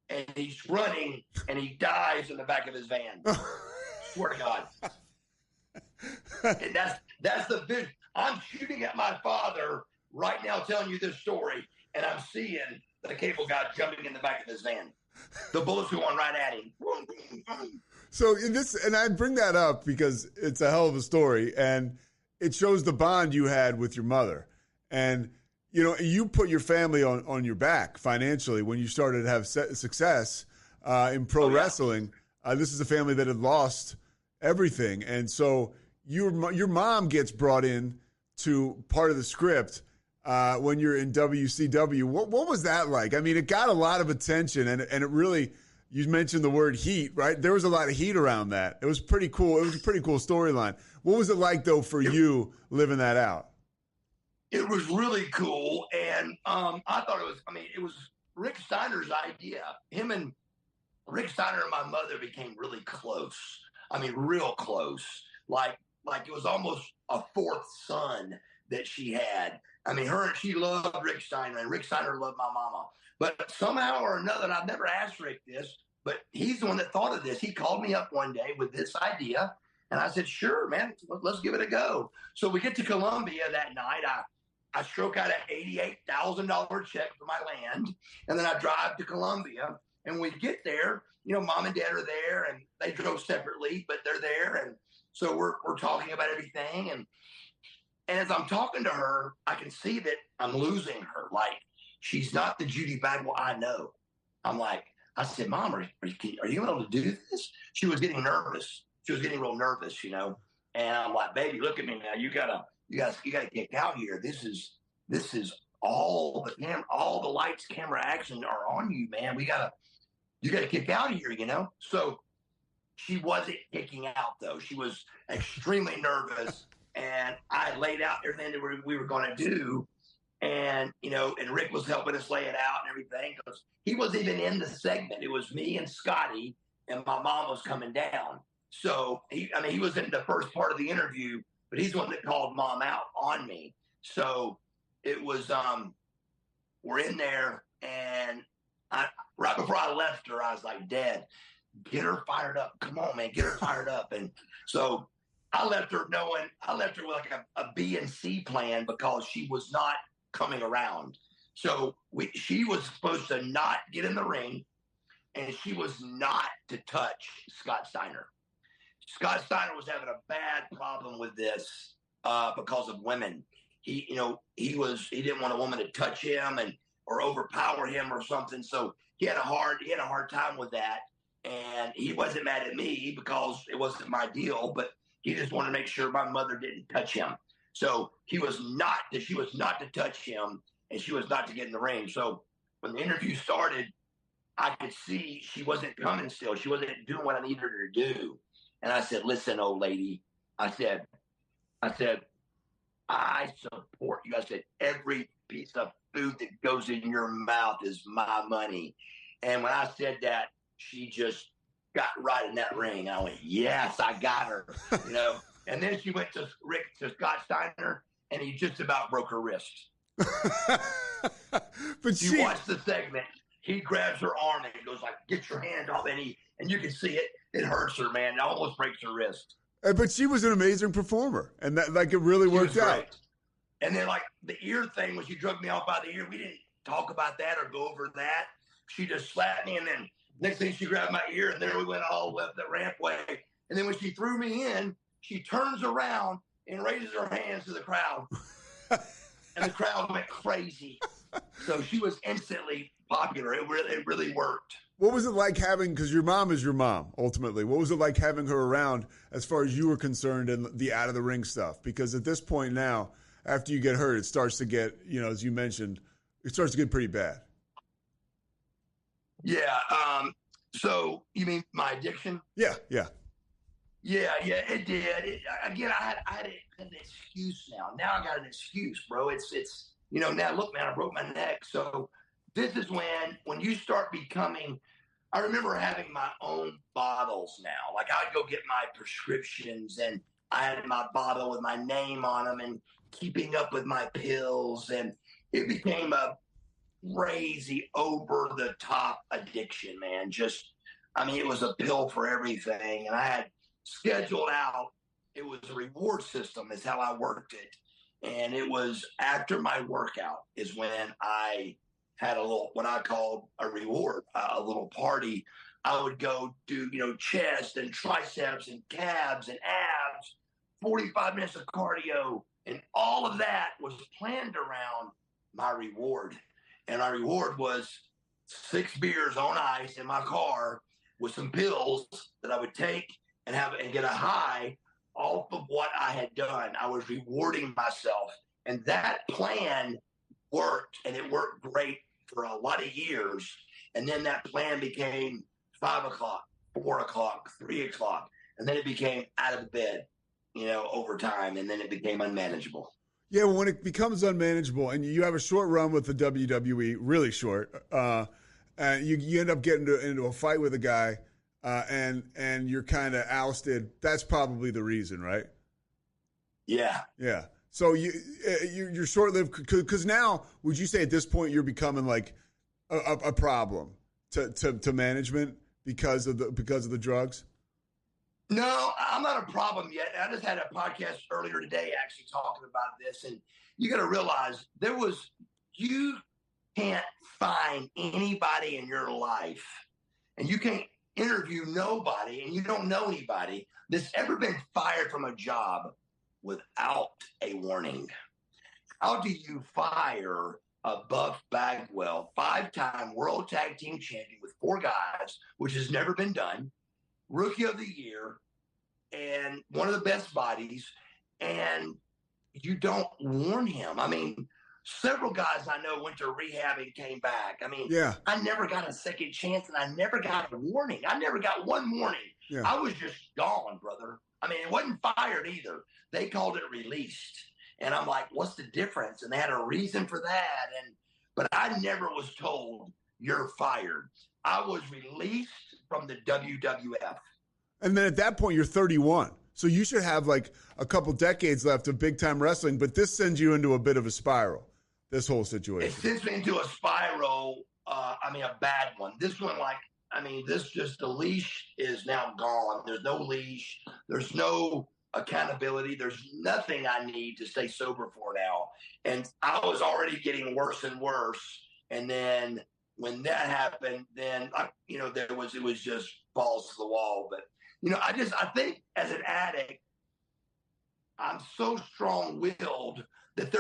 and he's running, and he dies in the back of his van. Swear to God. And that's the vision. I'm shooting at my father right now, telling you this story, and I'm seeing the cable guy jumping in the back of his van. The bullets going right at him. So and I bring that up because it's a hell of a story, and it shows the bond you had with your mother. And, you put your family on your back financially when you started to have success in pro wrestling. This is a family that had lost everything. And so your mom gets brought in to part of the script when you're in WCW. What was that like? I mean, it got a lot of attention, and it really, you mentioned the word heat, right? There was a lot of heat around that. It was pretty cool. It was a pretty cool storyline. What was it like, though, for you living that out? It was really cool, and I thought it was Rick Steiner's idea. Him and Rick Steiner and my mother became really close. I mean, real close. Like it was almost a fourth son that she had. I mean, she loved Rick Steiner, and Rick Steiner loved my mama. But somehow or another, and I've never asked Rick this, but he's the one that thought of this. He called me up one day with this idea, and I said, sure, man, let's give it a go. So we get to Columbia that night. I stroke out an $88,000 check for my land, and then I drive to Columbia. And we get there, mom and dad are there, and they drove separately, but they're there. And so we're talking about everything. And as I'm talking to her, I can see that I'm losing her. Like, she's not the Judy Bagwell I know. I said, Mom, are you able to do this? She was getting nervous. She was getting real nervous, And I'm like, baby, look at me now. You gotta get out here. This is all the lights, camera, action are on you, man. You gotta kick out of here, So she wasn't kicking out, though. She was extremely nervous, and I laid out everything that we were going to do, and and Rick was helping us lay it out and everything, because he wasn't even in the segment. It was me and Scotty, and my mom was coming down. So he was in the first part of the interview, but he's the one that called Mom out on me. So it was we're in there, and right before I left her, I was like, Dad, get her fired up. Come on, man, get her fired up. And so I left her with like a B and C plan, because she was not coming around. So she was supposed to not get in the ring, and she was not to touch Scott Steiner. Scott Steiner was having a bad problem with this because of women. He didn't want a woman to touch him or overpower him or something. So he had a hard time with that. And he wasn't mad at me because it wasn't my deal, but he just wanted to make sure my mother didn't touch him. So she was not to touch him, and she was not to get in the ring. So when the interview started, I could see she wasn't coming still. She wasn't doing what I needed her to do. And I said, listen, old lady, I said, I support you. I said, every piece of food that goes in your mouth is my money. And when I said that, she just got right in that ring. I went, yes, I got her, And then she went to Scott Steiner, and he just about broke her wrist. But she watched the segment. He grabs her arm and he goes like, get your hand off. And you can see it. It hurts her, man. It almost breaks her wrist. But she was an amazing performer, and that it really worked out. And then the ear thing, when she drug me off by the ear, we didn't talk about that or go over that. She just slapped me, and then next thing she grabbed my ear, and there we went all up the rampway. And then when she threw me in, she turns around and raises her hands to the crowd. And the crowd went crazy. So she was instantly popular. It really worked. What was it like because your mom is your mom, ultimately. What was it like having her around as far as you were concerned and the out-of-the-ring stuff? Because at this point now, after you get hurt, it starts to get, as you mentioned, it starts to get pretty bad. Yeah. So you mean my addiction? Yeah. Yeah, it did. Again, I had an excuse now. Now I got an excuse, bro. It's now look, man, I broke my neck. So this is when you start becoming, I remember having my own bottles now. Like I'd go get my prescriptions, and I had my bottle with my name on them, and keeping up with my pills. And it became a crazy over the top addiction, man. It was a pill for everything. And I had scheduled out, it was a reward system is how I worked it. And it was after my workout is when I had a little, what I called a reward, a little party. I would go do, chest and triceps and calves and abs, 45 minutes of cardio. And all of that was planned around my reward. And our reward was 6 beers on ice in my car with some pills that I would take and get a high off of what I had done. I was rewarding myself. And that plan worked, and it worked great for a lot of years. And then that plan became 5 o'clock, 4 o'clock, 3 o'clock. And then it became out of bed, over time. And then it became unmanageable. Yeah, well, when it becomes unmanageable and you have a short run with the WWE, really short, you end up getting into a fight with a guy and you're kind of ousted. That's probably the reason, right? Yeah. Yeah. So you're short-lived because now, would you say at this point you're becoming like a problem to management because of the drugs? No, I'm not a problem yet. I just had a podcast earlier today actually talking about this, and you got to realize you can't find anybody in your life, and you can't interview nobody, and you don't know anybody that's ever been fired from a job without a warning. How do you fire a Buff Bagwell, 5-time World Tag Team Champion with 4 guys, which has never been done, Rookie of the Year, and one of the best bodies, and you don't warn him? I mean, several guys I know went to rehab and came back. I mean, yeah. I never got a second chance, and I never got a warning. I never got one warning. Yeah. I was just gone, brother. I mean, it wasn't fired either. They called it released. And I'm like, what's the difference? And they had a reason for that. But I never was told you're fired. I was released from the WWF. And then at that point, you're 31. So you should have like a couple decades left of big time wrestling. But this sends you into a bit of a spiral, this whole situation. It sends me into a spiral, a bad one. This one, the leash is now gone. There's no leash. There's no accountability. There's nothing I need to stay sober for now. And I was already getting worse and worse. And then when that happened, then, it was just balls to the wall. But, I think as an addict, I'm so strong-willed that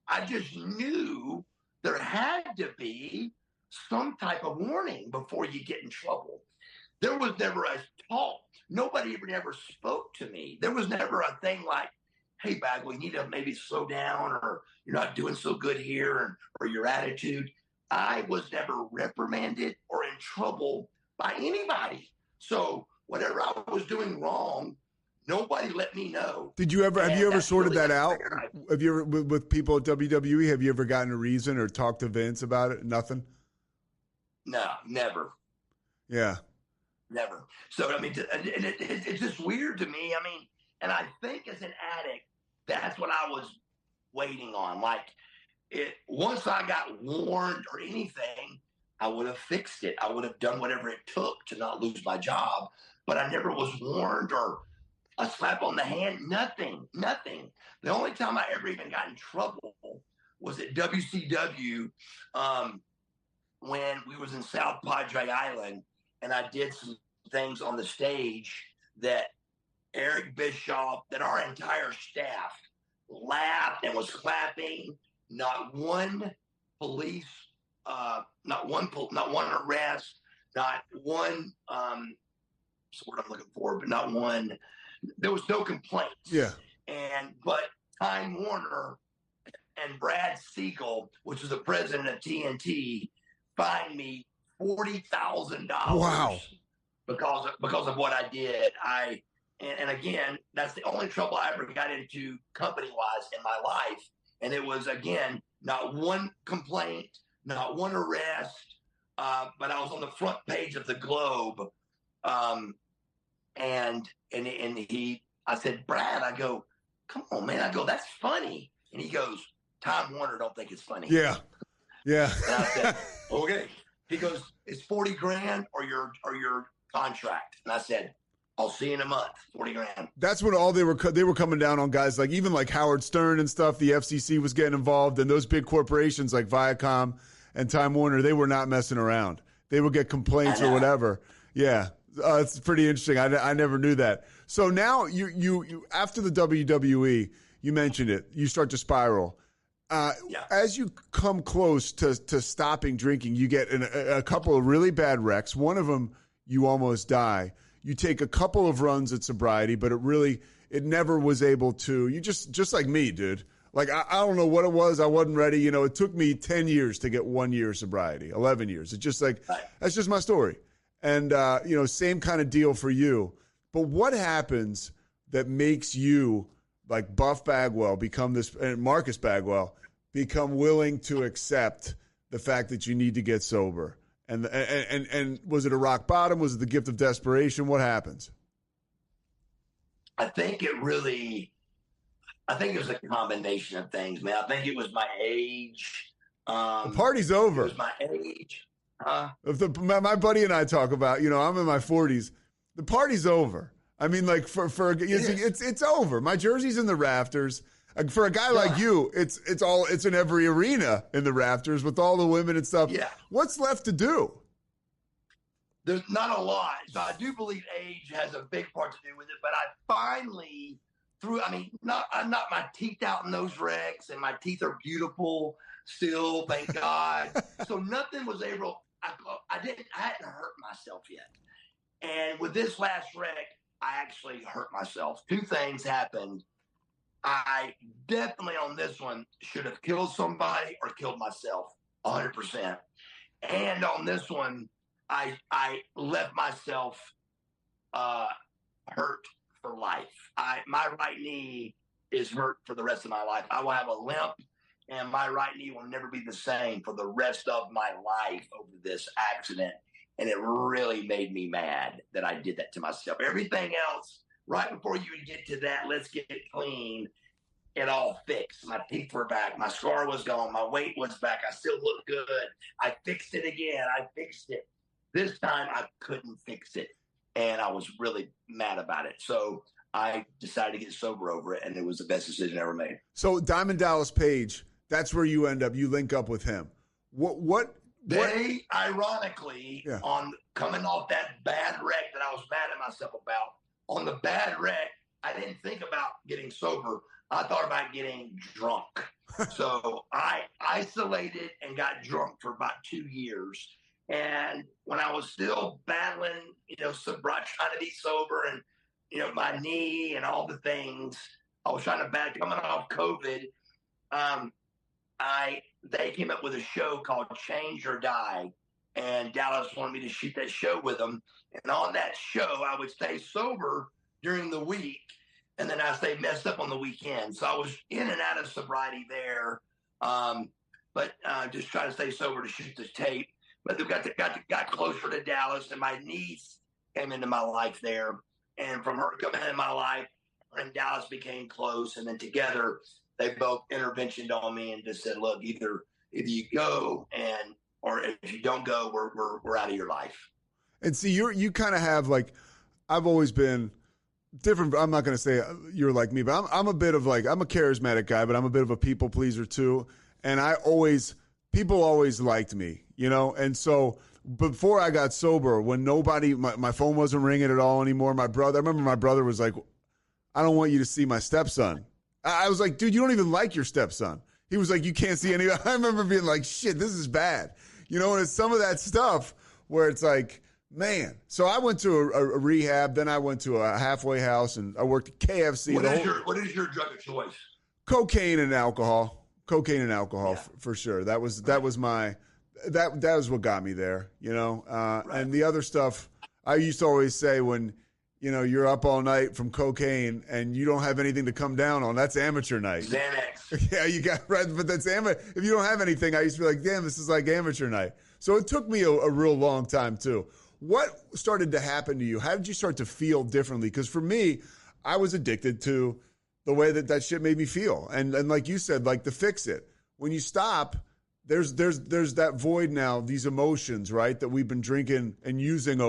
I just knew there had to be some type of warning before you get in trouble. There was never a talk. Nobody ever spoke to me. There was never a thing like, hey, Bagwell, you need to maybe slow down, or you're not doing so good here, or your attitude. I was never reprimanded or in trouble by anybody. So whatever I was doing wrong, nobody let me know. Have you ever sorted that out? Have you ever, with people at WWE, have you ever gotten a reason or talked to Vince about it? Nothing? No, never. Yeah. Never. So, it's just weird to me. And I think as an addict, that's what I was waiting on. Once I got warned or anything, I would have fixed it. I would have done whatever it took to not lose my job. But I never was warned or a slap on the hand. Nothing. The only time I ever even got in trouble was at WCW when we was in South Padre Island, and I did some things on the stage that Eric Bischoff, that our entire staff laughed and was clapping. Not one police, not one arrest, not one, what's the word I'm looking for, but not one. There was no complaints. Yeah. But Time Warner and Brad Siegel, which is the president of TNT, fined me $40,000. Wow. Because of what I did. And again, that's the only trouble I ever got into company-wise in my life. And it was, again, not one complaint, not one arrest, but I was on the front page of the Globe. And I said, Brad, I go, come on, man. I go, that's funny. And he goes, Time Warner don't think it's funny. Yeah. Yeah. And I said, okay. He goes, it's $40,000 or your contract. And I said, I'll see you in a month. $40,000. That's when all they were coming down on guys like even like Howard Stern and stuff. The FCC was getting involved, and those big corporations like Viacom and Time Warner, they were not messing around. They would get complaints or whatever. Yeah. It's pretty interesting. I never knew that. So now you after the WWE, you mentioned it, you start to spiral. As you come close to stopping drinking, you get a couple of really bad wrecks. One of them, you almost die. You take a couple of runs at sobriety, but it never was able to. You just like me, dude. Like, I don't know what it was. I wasn't ready. You know, it took me 10 years to get 1 year of sobriety, 11 years. It's just like, that's just my story. And, same kind of deal for you. But what happens that makes you, like Buff Bagwell, and Marcus Bagwell, become willing to accept the fact that you need to get sober? And was it a rock bottom? Was it the gift of desperation? What happens? I think it was a combination of things, man. I think it was my age. The party's over. It was my age. My buddy and I talk about, I'm in my 40s. The party's over. I mean, like it's over. My jersey's in the rafters. For a guy like you, it's in every arena in the rafters with all the women and stuff. Yeah. What's left to do? There's not a lot. So I do believe age has a big part to do with it. But I finally I'm not my teeth out in those wrecks, and my teeth are beautiful still, thank God. So nothing was able. I hadn't hurt myself yet. And with this last wreck, I actually hurt myself. Two things happened. I definitely on this one should have killed somebody or killed myself 100%. And on this one, I left myself hurt for life. My right knee is hurt for the rest of my life. I will have a limp, and my right knee will never be the same for the rest of my life over this accident. And it really made me mad that I did that to myself. Everything else, right before you would get to that, let's get it clean, it all fixed. My teeth were back. My scar was gone. My weight was back. I still look good. I fixed it again. I fixed it. This time I couldn't fix it, and I was really mad about it. So I decided to get sober over it, and it was the best decision I ever made. So Diamond Dallas Page, that's where you end up. You link up with him. They, ironically, on coming off that bad wreck that I was mad at myself about, on the bad wreck, I didn't think about getting sober. I thought about getting drunk. So I isolated and got drunk for about 2 years. And when I was still battling, sobriety, trying to be sober, and, my knee and all the things, I was trying to battle coming off COVID. They came up with a show called Change or Die, and Dallas wanted me to shoot that show with them. And on that show, I would stay sober during the week, and then I stay messed up on the weekend. So I was in and out of sobriety there, but just trying to stay sober to shoot the tape. But they got closer to Dallas, and my niece came into my life there. And from her coming into my life, her and Dallas became close, and then together they both interventioned on me and just said, "Look, either you go, or if you don't go, we're out of your life." And see, you kind of have, like, I've always been different. I'm not going to say you're like me, but I'm a bit of, like, I'm a charismatic guy, but I'm a bit of a people pleaser too. And people always liked me, And so before I got sober, when my phone wasn't ringing at all anymore, I remember my brother was like, "I don't want you to see my stepson." I was like, "Dude, you don't even like your stepson." He was like, "You can't see any." I remember being like, "Shit, this is bad." And it's some of that stuff where it's like, man. So I went to a rehab, then I went to a halfway house, and I worked at KFC. What is your drug of choice? Cocaine and alcohol. For sure. That was what got me there, Right. And the other stuff, I used to always say when, you're up all night from cocaine and you don't have anything to come down on, that's amateur night. Xanax. Yeah, you got right, but that's amateur. If you don't have anything, I used to be like, damn, this is like amateur night. So it took me a real long time too. What started to happen to you? How did you start to feel differently? Because for me, I was addicted to the way that shit made me feel. And like you said, like to fix it. When you stop, there's that void now, these emotions, right, that we've been drinking and using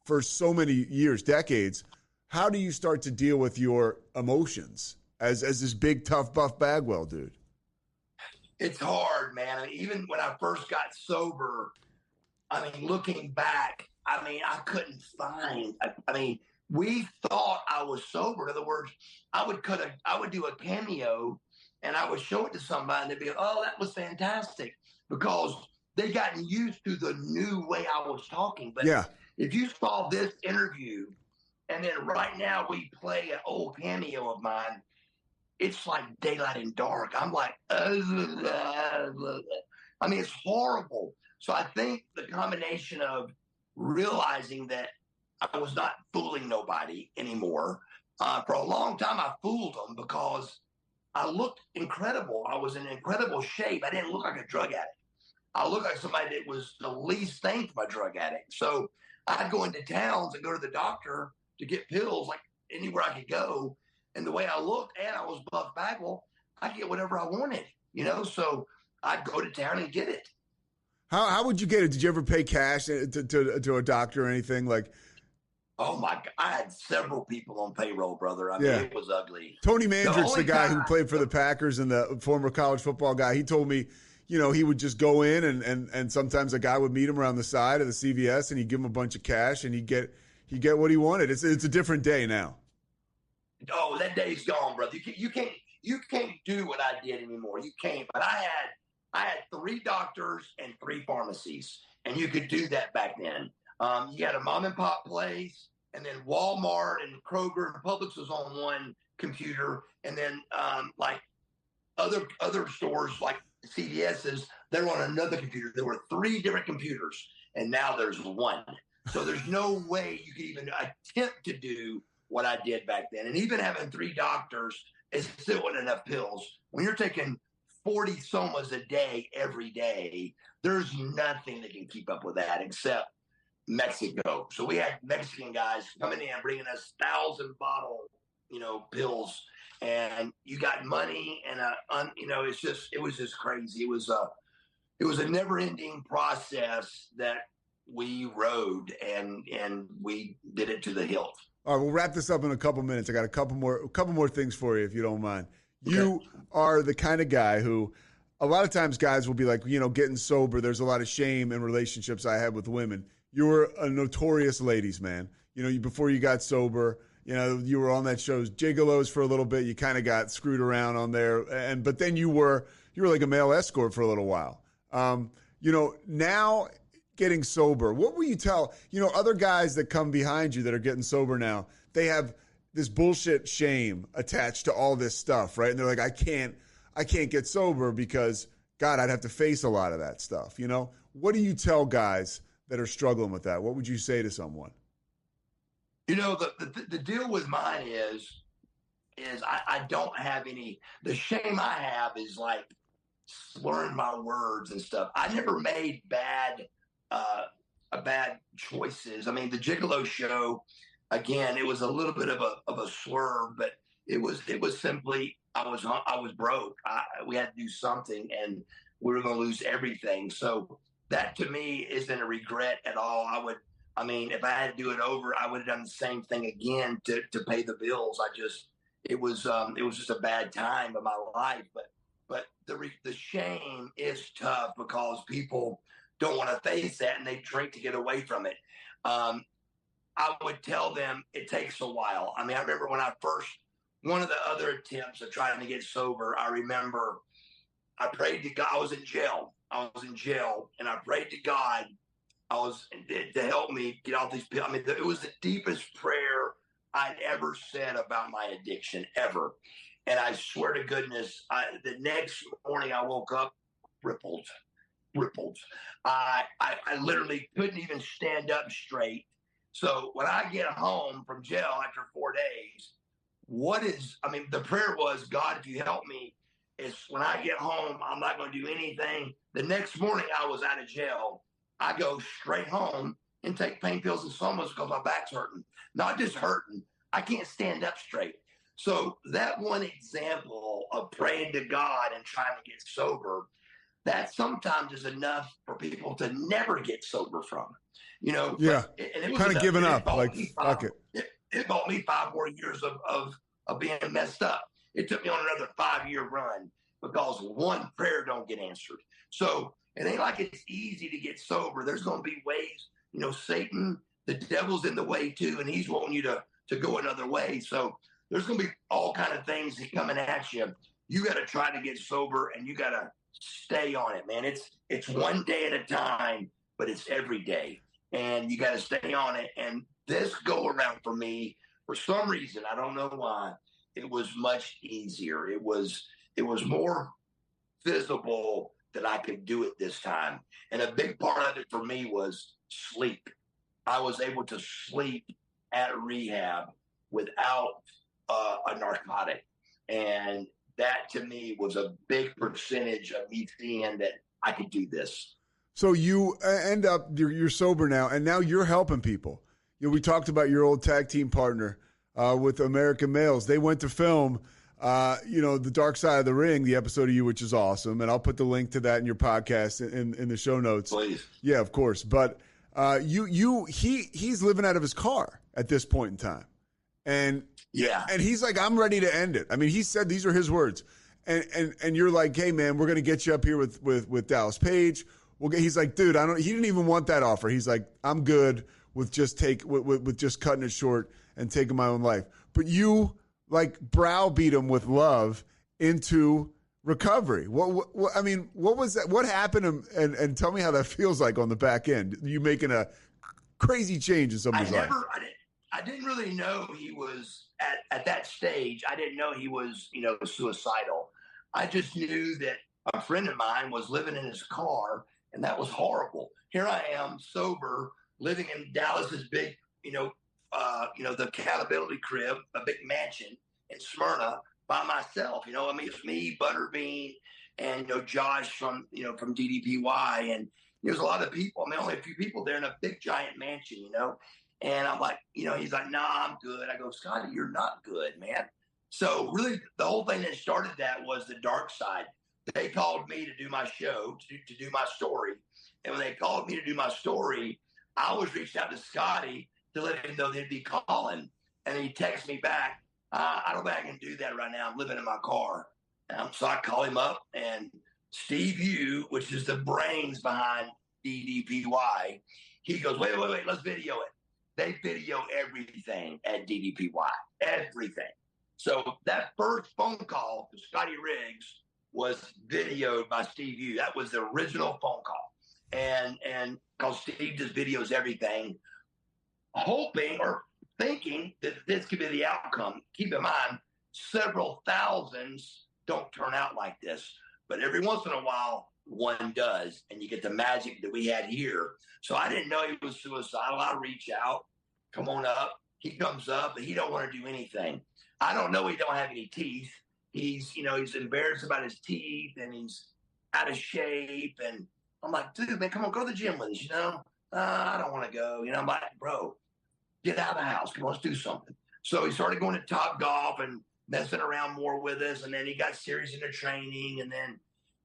for so many years, decades. How do you start to deal with your emotions as this big, tough Buff Bagwell dude? It's hard, man. I mean, even when I first got sober, I mean, looking back, I mean, I couldn't find. I mean, we thought I was sober. In other words, I would do a cameo, and I would show it to somebody, and they'd be, "Oh, that was fantastic," because they gotten used to the new way I was talking. But Yeah. if you saw this interview, and then right now we play an old cameo of mine, it's like daylight and dark. I'm like, I mean, it's horrible. So I think the combination of realizing that I was not fooling nobody anymore. For a long time, I fooled them because I looked incredible. I was in incredible shape. I didn't look like a drug addict. I looked like somebody that was the least thing from a drug addict. So I'd go into towns and go to the doctor to get pills, like anywhere I could go. And the way I looked, and I was Buff Bagwell, I could get whatever I wanted, you know? So I'd go to town and get it. How would you get it? Did you ever pay cash to a doctor or anything? Like, oh my God, I had several people on payroll, brother. I mean, It was ugly. Tony Mandrick's the guy who played for the Packers and the former college football guy. He told me, you know, he would just go in and sometimes a guy would meet him around the side of the CVS and he'd give him a bunch of cash and he'd get what he wanted. It's a different day now. Oh, that day's gone, brother. You can't do what I did anymore. You can't. But I had 3 doctors and 3 pharmacies, and you could do that back then. You had a mom and pop place, and then Walmart and Kroger and Publix was on one computer, and then like other stores like CVS's, they're on another computer. There were 3 different computers, and now there's one. So there's no way you could even attempt to do what I did back then. And even having 3 doctors, it still wasn't enough pills. When you're taking 40 somas a day, every day, there's nothing that can keep up with that except Mexico. So we had Mexican guys coming in, bringing us 1,000-bottle, pills, and you got money and it was just crazy. It was a never-ending process that we rode, and we did it to the hilt. All right, we'll wrap this up in a couple minutes. I got a couple more things for you, if you don't mind. Okay. You are the kind of guy who, a lot of times guys will be like, getting sober, there's a lot of shame in relationships I had with women. You were a notorious ladies' man. Before you got sober, you were on that shows Gigolos for a little bit. You kind of got screwed around on there, but then you were like a male escort for a little while. Now getting sober, what will you tell, other guys that come behind you that are getting sober now? They have this bullshit shame attached to all this stuff, right? And they're like, I can't get sober because, God, I'd have to face a lot of that stuff. What do you tell guys that are struggling with that? What would you say to someone? The deal with mine is I don't have any. The shame I have is like slurring my words and stuff. I never made bad choices. I mean, the Gigolo show, again, it was a little bit of a swerve, but it was simply I was broke. We had to do something, and we were going to lose everything. So that to me isn't a regret at all. If I had to do it over, I would have done the same thing again to pay the bills. It was just a bad time of my life. But the shame is tough because people don't want to face that and they drink to get away from it. I would tell them it takes a while. I mean, I remember when one of the other attempts of trying to get sober, I remember I prayed to God. I was in jail, and I prayed to God to help me get off these pills. I mean, it was the deepest prayer I'd ever said about my addiction, ever. And I swear to goodness, the next morning I woke up rippled. I literally couldn't even stand up straight. So when I get home from jail after 4 days, the prayer was, God, if you help me, it's when I get home, I'm not going to do anything. The next morning I was out of jail. I go straight home and take pain pills and somas because my back's hurting. Not just hurting, I can't stand up straight. So that one example of praying to God and trying to get sober, that sometimes is enough for people to never get sober from. Yeah, kind of giving up. Like, fuck it. It bought me 5 more years of being messed up. It took me on another 5-year run. because one prayer don't get answered. So it ain't like it's easy to get sober. There's going to be ways, Satan, the devil's in the way too, and he's wanting you to go another way. So there's going to be all kind of things coming at you. You got to try to get sober, and you got to stay on it, man. It's one day at a time, but it's every day, and you got to stay on it. And this go around for me, for some reason, I don't know why, it was much easier. It was more visible that I could do it this time. And a big part of it for me was sleep. I was able to sleep at rehab without a narcotic. And that to me was a big percentage of me seeing that I could do this. So you end up, you're sober now, and now you're helping people. We talked about your old tag team partner with American Males. They went to film, The Dark Side of the Ring, the episode of you, which is awesome. And I'll put the link to that in your podcast in the show notes. Please. Yeah, of course. But he's living out of his car at this point in time. And he's like, I'm ready to end it. I mean, he said, these are his words. And you're like, hey man, we're going to get you up here with Dallas Page. He's like, dude, he didn't even want that offer. He's like, I'm good with just cutting it short and taking my own life. But you like browbeat him with love into recovery. What was that? What happened? And tell me how that feels like on the back end. You making a crazy change in somebody's life. I didn't really know he was at that stage. I didn't know he was, suicidal. I just knew that a friend of mine was living in his car, and that was horrible. Here I am, sober, living in Dallas's big, the accountability crib, a big mansion in Smyrna by myself. It's me, Butterbean, and Josh from DDPY, and there's a lot of people. Only a few people there in a big giant mansion, And I'm like, he's like, nah, I'm good. I go, Scotty, you're not good, man. So really, the whole thing that started that was the dark side. They called me to do my show, to do my story. And when they called me to do my story, I was reached out to Scotty to let him know they'd be calling. And he texted me back, I don't think I can do that right now. I'm living in my car. So I call him up, and Steve Yu, which is the brains behind DDPY, he goes, wait, let's video it. They video everything at DDPY, everything. So that first phone call to Scotty Riggs was videoed by Steve Yu. That was the original phone call. And because Steve just videos everything, hoping or thinking that this could be the outcome. Keep in mind, several thousands don't turn out like this, but every once in a while, one does, and you get the magic that we had here. So I didn't know he was suicidal. I reach out, come on up. He comes up, but he don't want to do anything. I don't know he don't have any teeth. He's embarrassed about his teeth, and he's out of shape. And I'm like, dude, man, come on, go to the gym with us, I don't want to go. I'm like, bro, get out of the house. Come on, let's do something. So he started going to Top Golf and messing around more with us, and then he got serious into training, and then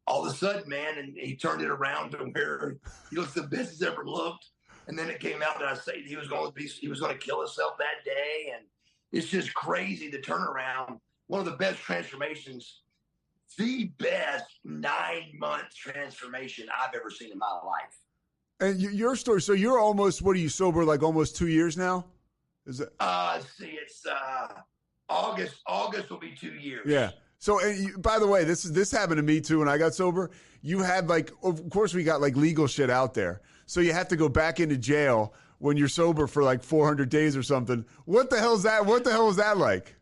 all of a sudden, man, and he turned it around to where he looks the best he's ever looked. And then it came out that I said he was going to kill himself that day, and it's just crazy the turnaround. One of the best transformations, the best 9-month transformation I've ever seen in my life. And your story, so you're almost, what are you, sober like almost 2 years now? Is it? It's August will be 2 years. Yeah. So, by the way, this happened to me too when I got sober. You had of course we got legal shit out there. So you have to go back into jail when you're sober for 400 days or something. What the hell is that? What the hell is that like?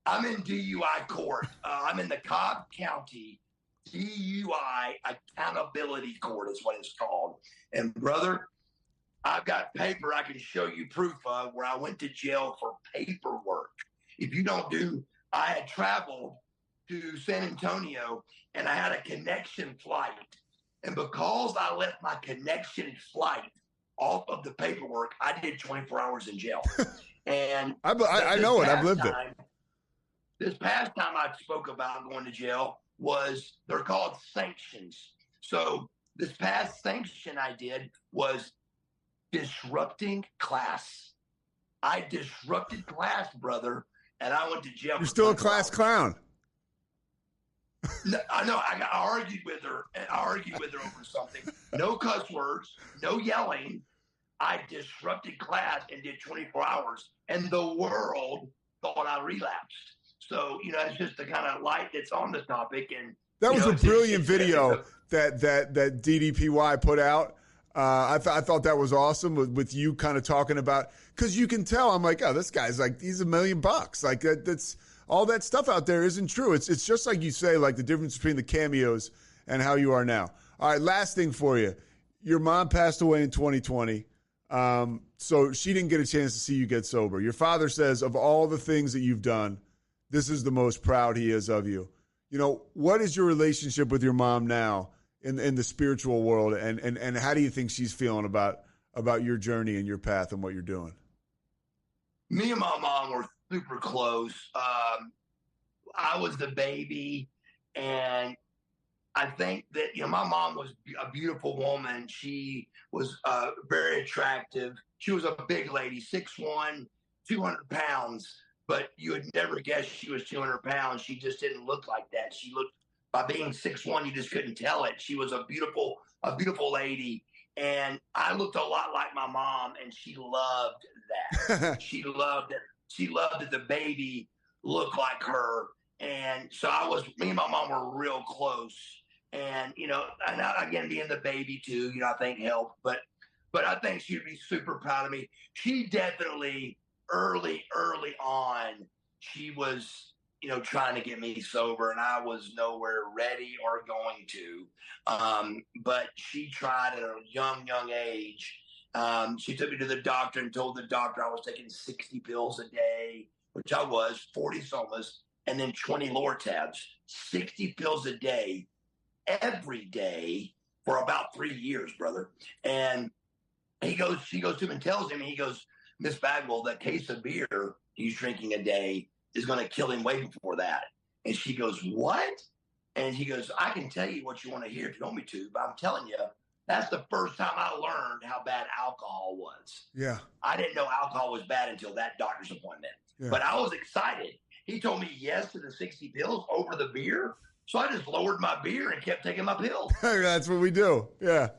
I'm in DUI court. I'm in the Cobb County DUI Accountability Court is what it's called. And brother, I've got paper I can show you proof of where I went to jail for paperwork. If you don't do, I had traveled to San Antonio and I had a connection flight. And because I left my connection flight off of the paperwork, I did 24 hours in jail. And I know it. I've lived it. This past time I spoke about going to jail was, they're called sanctions. So this past sanction I did was disrupting class. I disrupted class, brother, and I went to jail. You're still a class clown. No, I know. I argued with her. I argued with her over something. No cuss words, no yelling. I disrupted class and did 24 hours, and the world thought I relapsed. So, it's just the kind of light that's on the topic. And that was a brilliant video that DDPY put out. I thought that was awesome with you kind of talking about, because you can tell, I'm like, oh, this guy's like, he's $1 million. Like that's all that stuff out there isn't true. It's just like you say, like the difference between the cameos and how you are now. All right, last thing for you. Your mom passed away in 2020. So she didn't get a chance to see you get sober. Your father says of all the things that you've done, this is the most proud he is of you. What is your relationship with your mom now in the spiritual world, and how do you think she's feeling about your journey and your path and what you're doing? Me and my mom were super close. I was the baby, and I think that, my mom was a beautiful woman. She was very attractive. She was a big lady, 6'1", 200 pounds, but you would never guess she was 200 pounds. She just didn't look like that. She looked, by being 6'1", you just couldn't tell it. She was a beautiful lady. And I looked a lot like my mom, and she loved that. She loved it. She loved that the baby looked like her. And so me and my mom were real close. And, and again, being the baby too, I think helped. But I think she'd be super proud of me. She definitely, early on, she was, trying to get me sober, and I was nowhere ready or going to. But she tried at a young age. She took me to the doctor and told the doctor I was taking 60 pills a day, which I was, 40 somas, and then 20 Lortabs, 60 pills a day, every day for about 3 years, brother. And she goes to him and tells him, he goes, Miss Bagwell, that case of beer he's drinking a day is going to kill him way before that. And she goes, what? And he goes, I can tell you what you want to hear if you want me to, but I'm telling you, that's the first time I learned how bad alcohol was. Yeah. I didn't know alcohol was bad until that doctor's appointment. Yeah. But I was excited. He told me yes to the 60 pills over the beer. So I just lowered my beer and kept taking my pills. That's what we do. Yeah.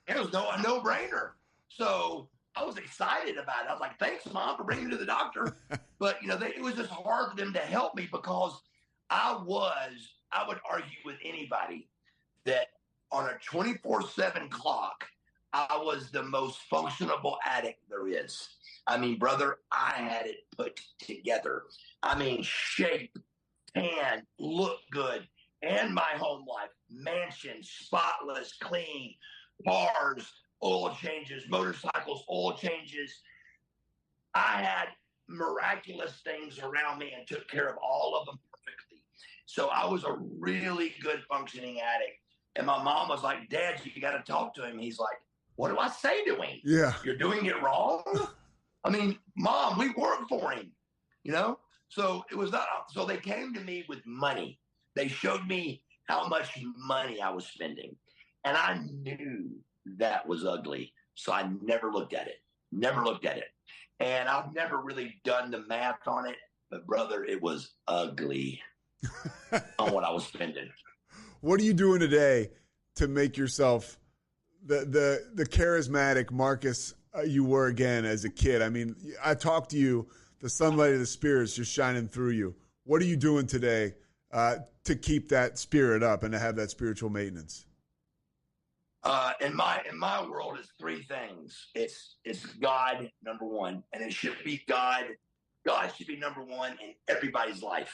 It was a no-brainer. So I was excited about it. I was like, thanks, Mom, for bringing me to the doctor. But, it was just hard for them to help me, because I would argue with anybody that on a 24/7 clock, I was the most functionable addict there is. I mean, brother, I had it put together. I mean, shape, tan, look good. And my home life, mansion, spotless, clean, cars, oil changes, motorcycles, oil changes. I had miraculous things around me and took care of all of them perfectly. So I was a really good functioning addict. And my mom was like, Dad, you got to talk to him. He's like, what do I say to him? Yeah. You're doing it wrong? I mean, Mom, we work for him, So it was not. So they came to me with money. They showed me how much money I was spending. And I knew that was ugly. So I never looked at it. And I've never really done the math on it. But, brother, it was ugly on what I was spending. What are you doing today to make yourself the charismatic Marcus you were again as a kid? I mean, I talked to you, the sunlight of the spirit's just shining through you. What are you doing today to keep that spirit up and to have that spiritual maintenance? In my world, it's three things. It's God, number one, and it should be God. God should be number one in everybody's life.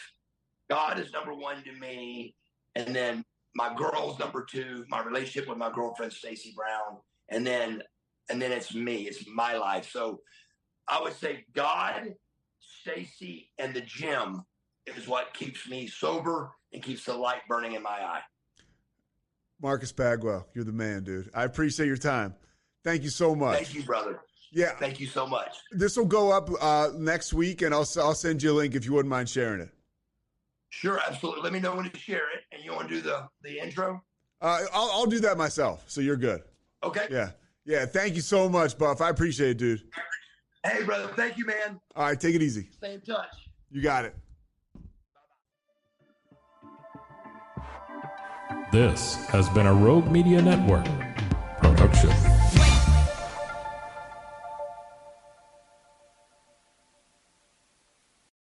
God is number one to me, and then my girl's number two. My relationship with my girlfriend Stacey Brown, and then it's me. It's my life. So I would say God, Stacey, and the gym is what keeps me sober and keeps the light burning in my eye. Marcus Bagwell, you're the man, dude. I appreciate your time. Thank you so much. Thank you, brother. Yeah. Thank you so much. This will go up next week, and I'll send you a link if you wouldn't mind sharing it. Sure, absolutely. Let me know when to share it. And you want to do the intro? I'll do that myself, so you're good. Okay. Yeah. Thank you so much, Buff. I appreciate it, dude. Hey, brother. Thank you, man. All right, take it easy. Stay in touch. You got it. This has been a Rogue Media Network production.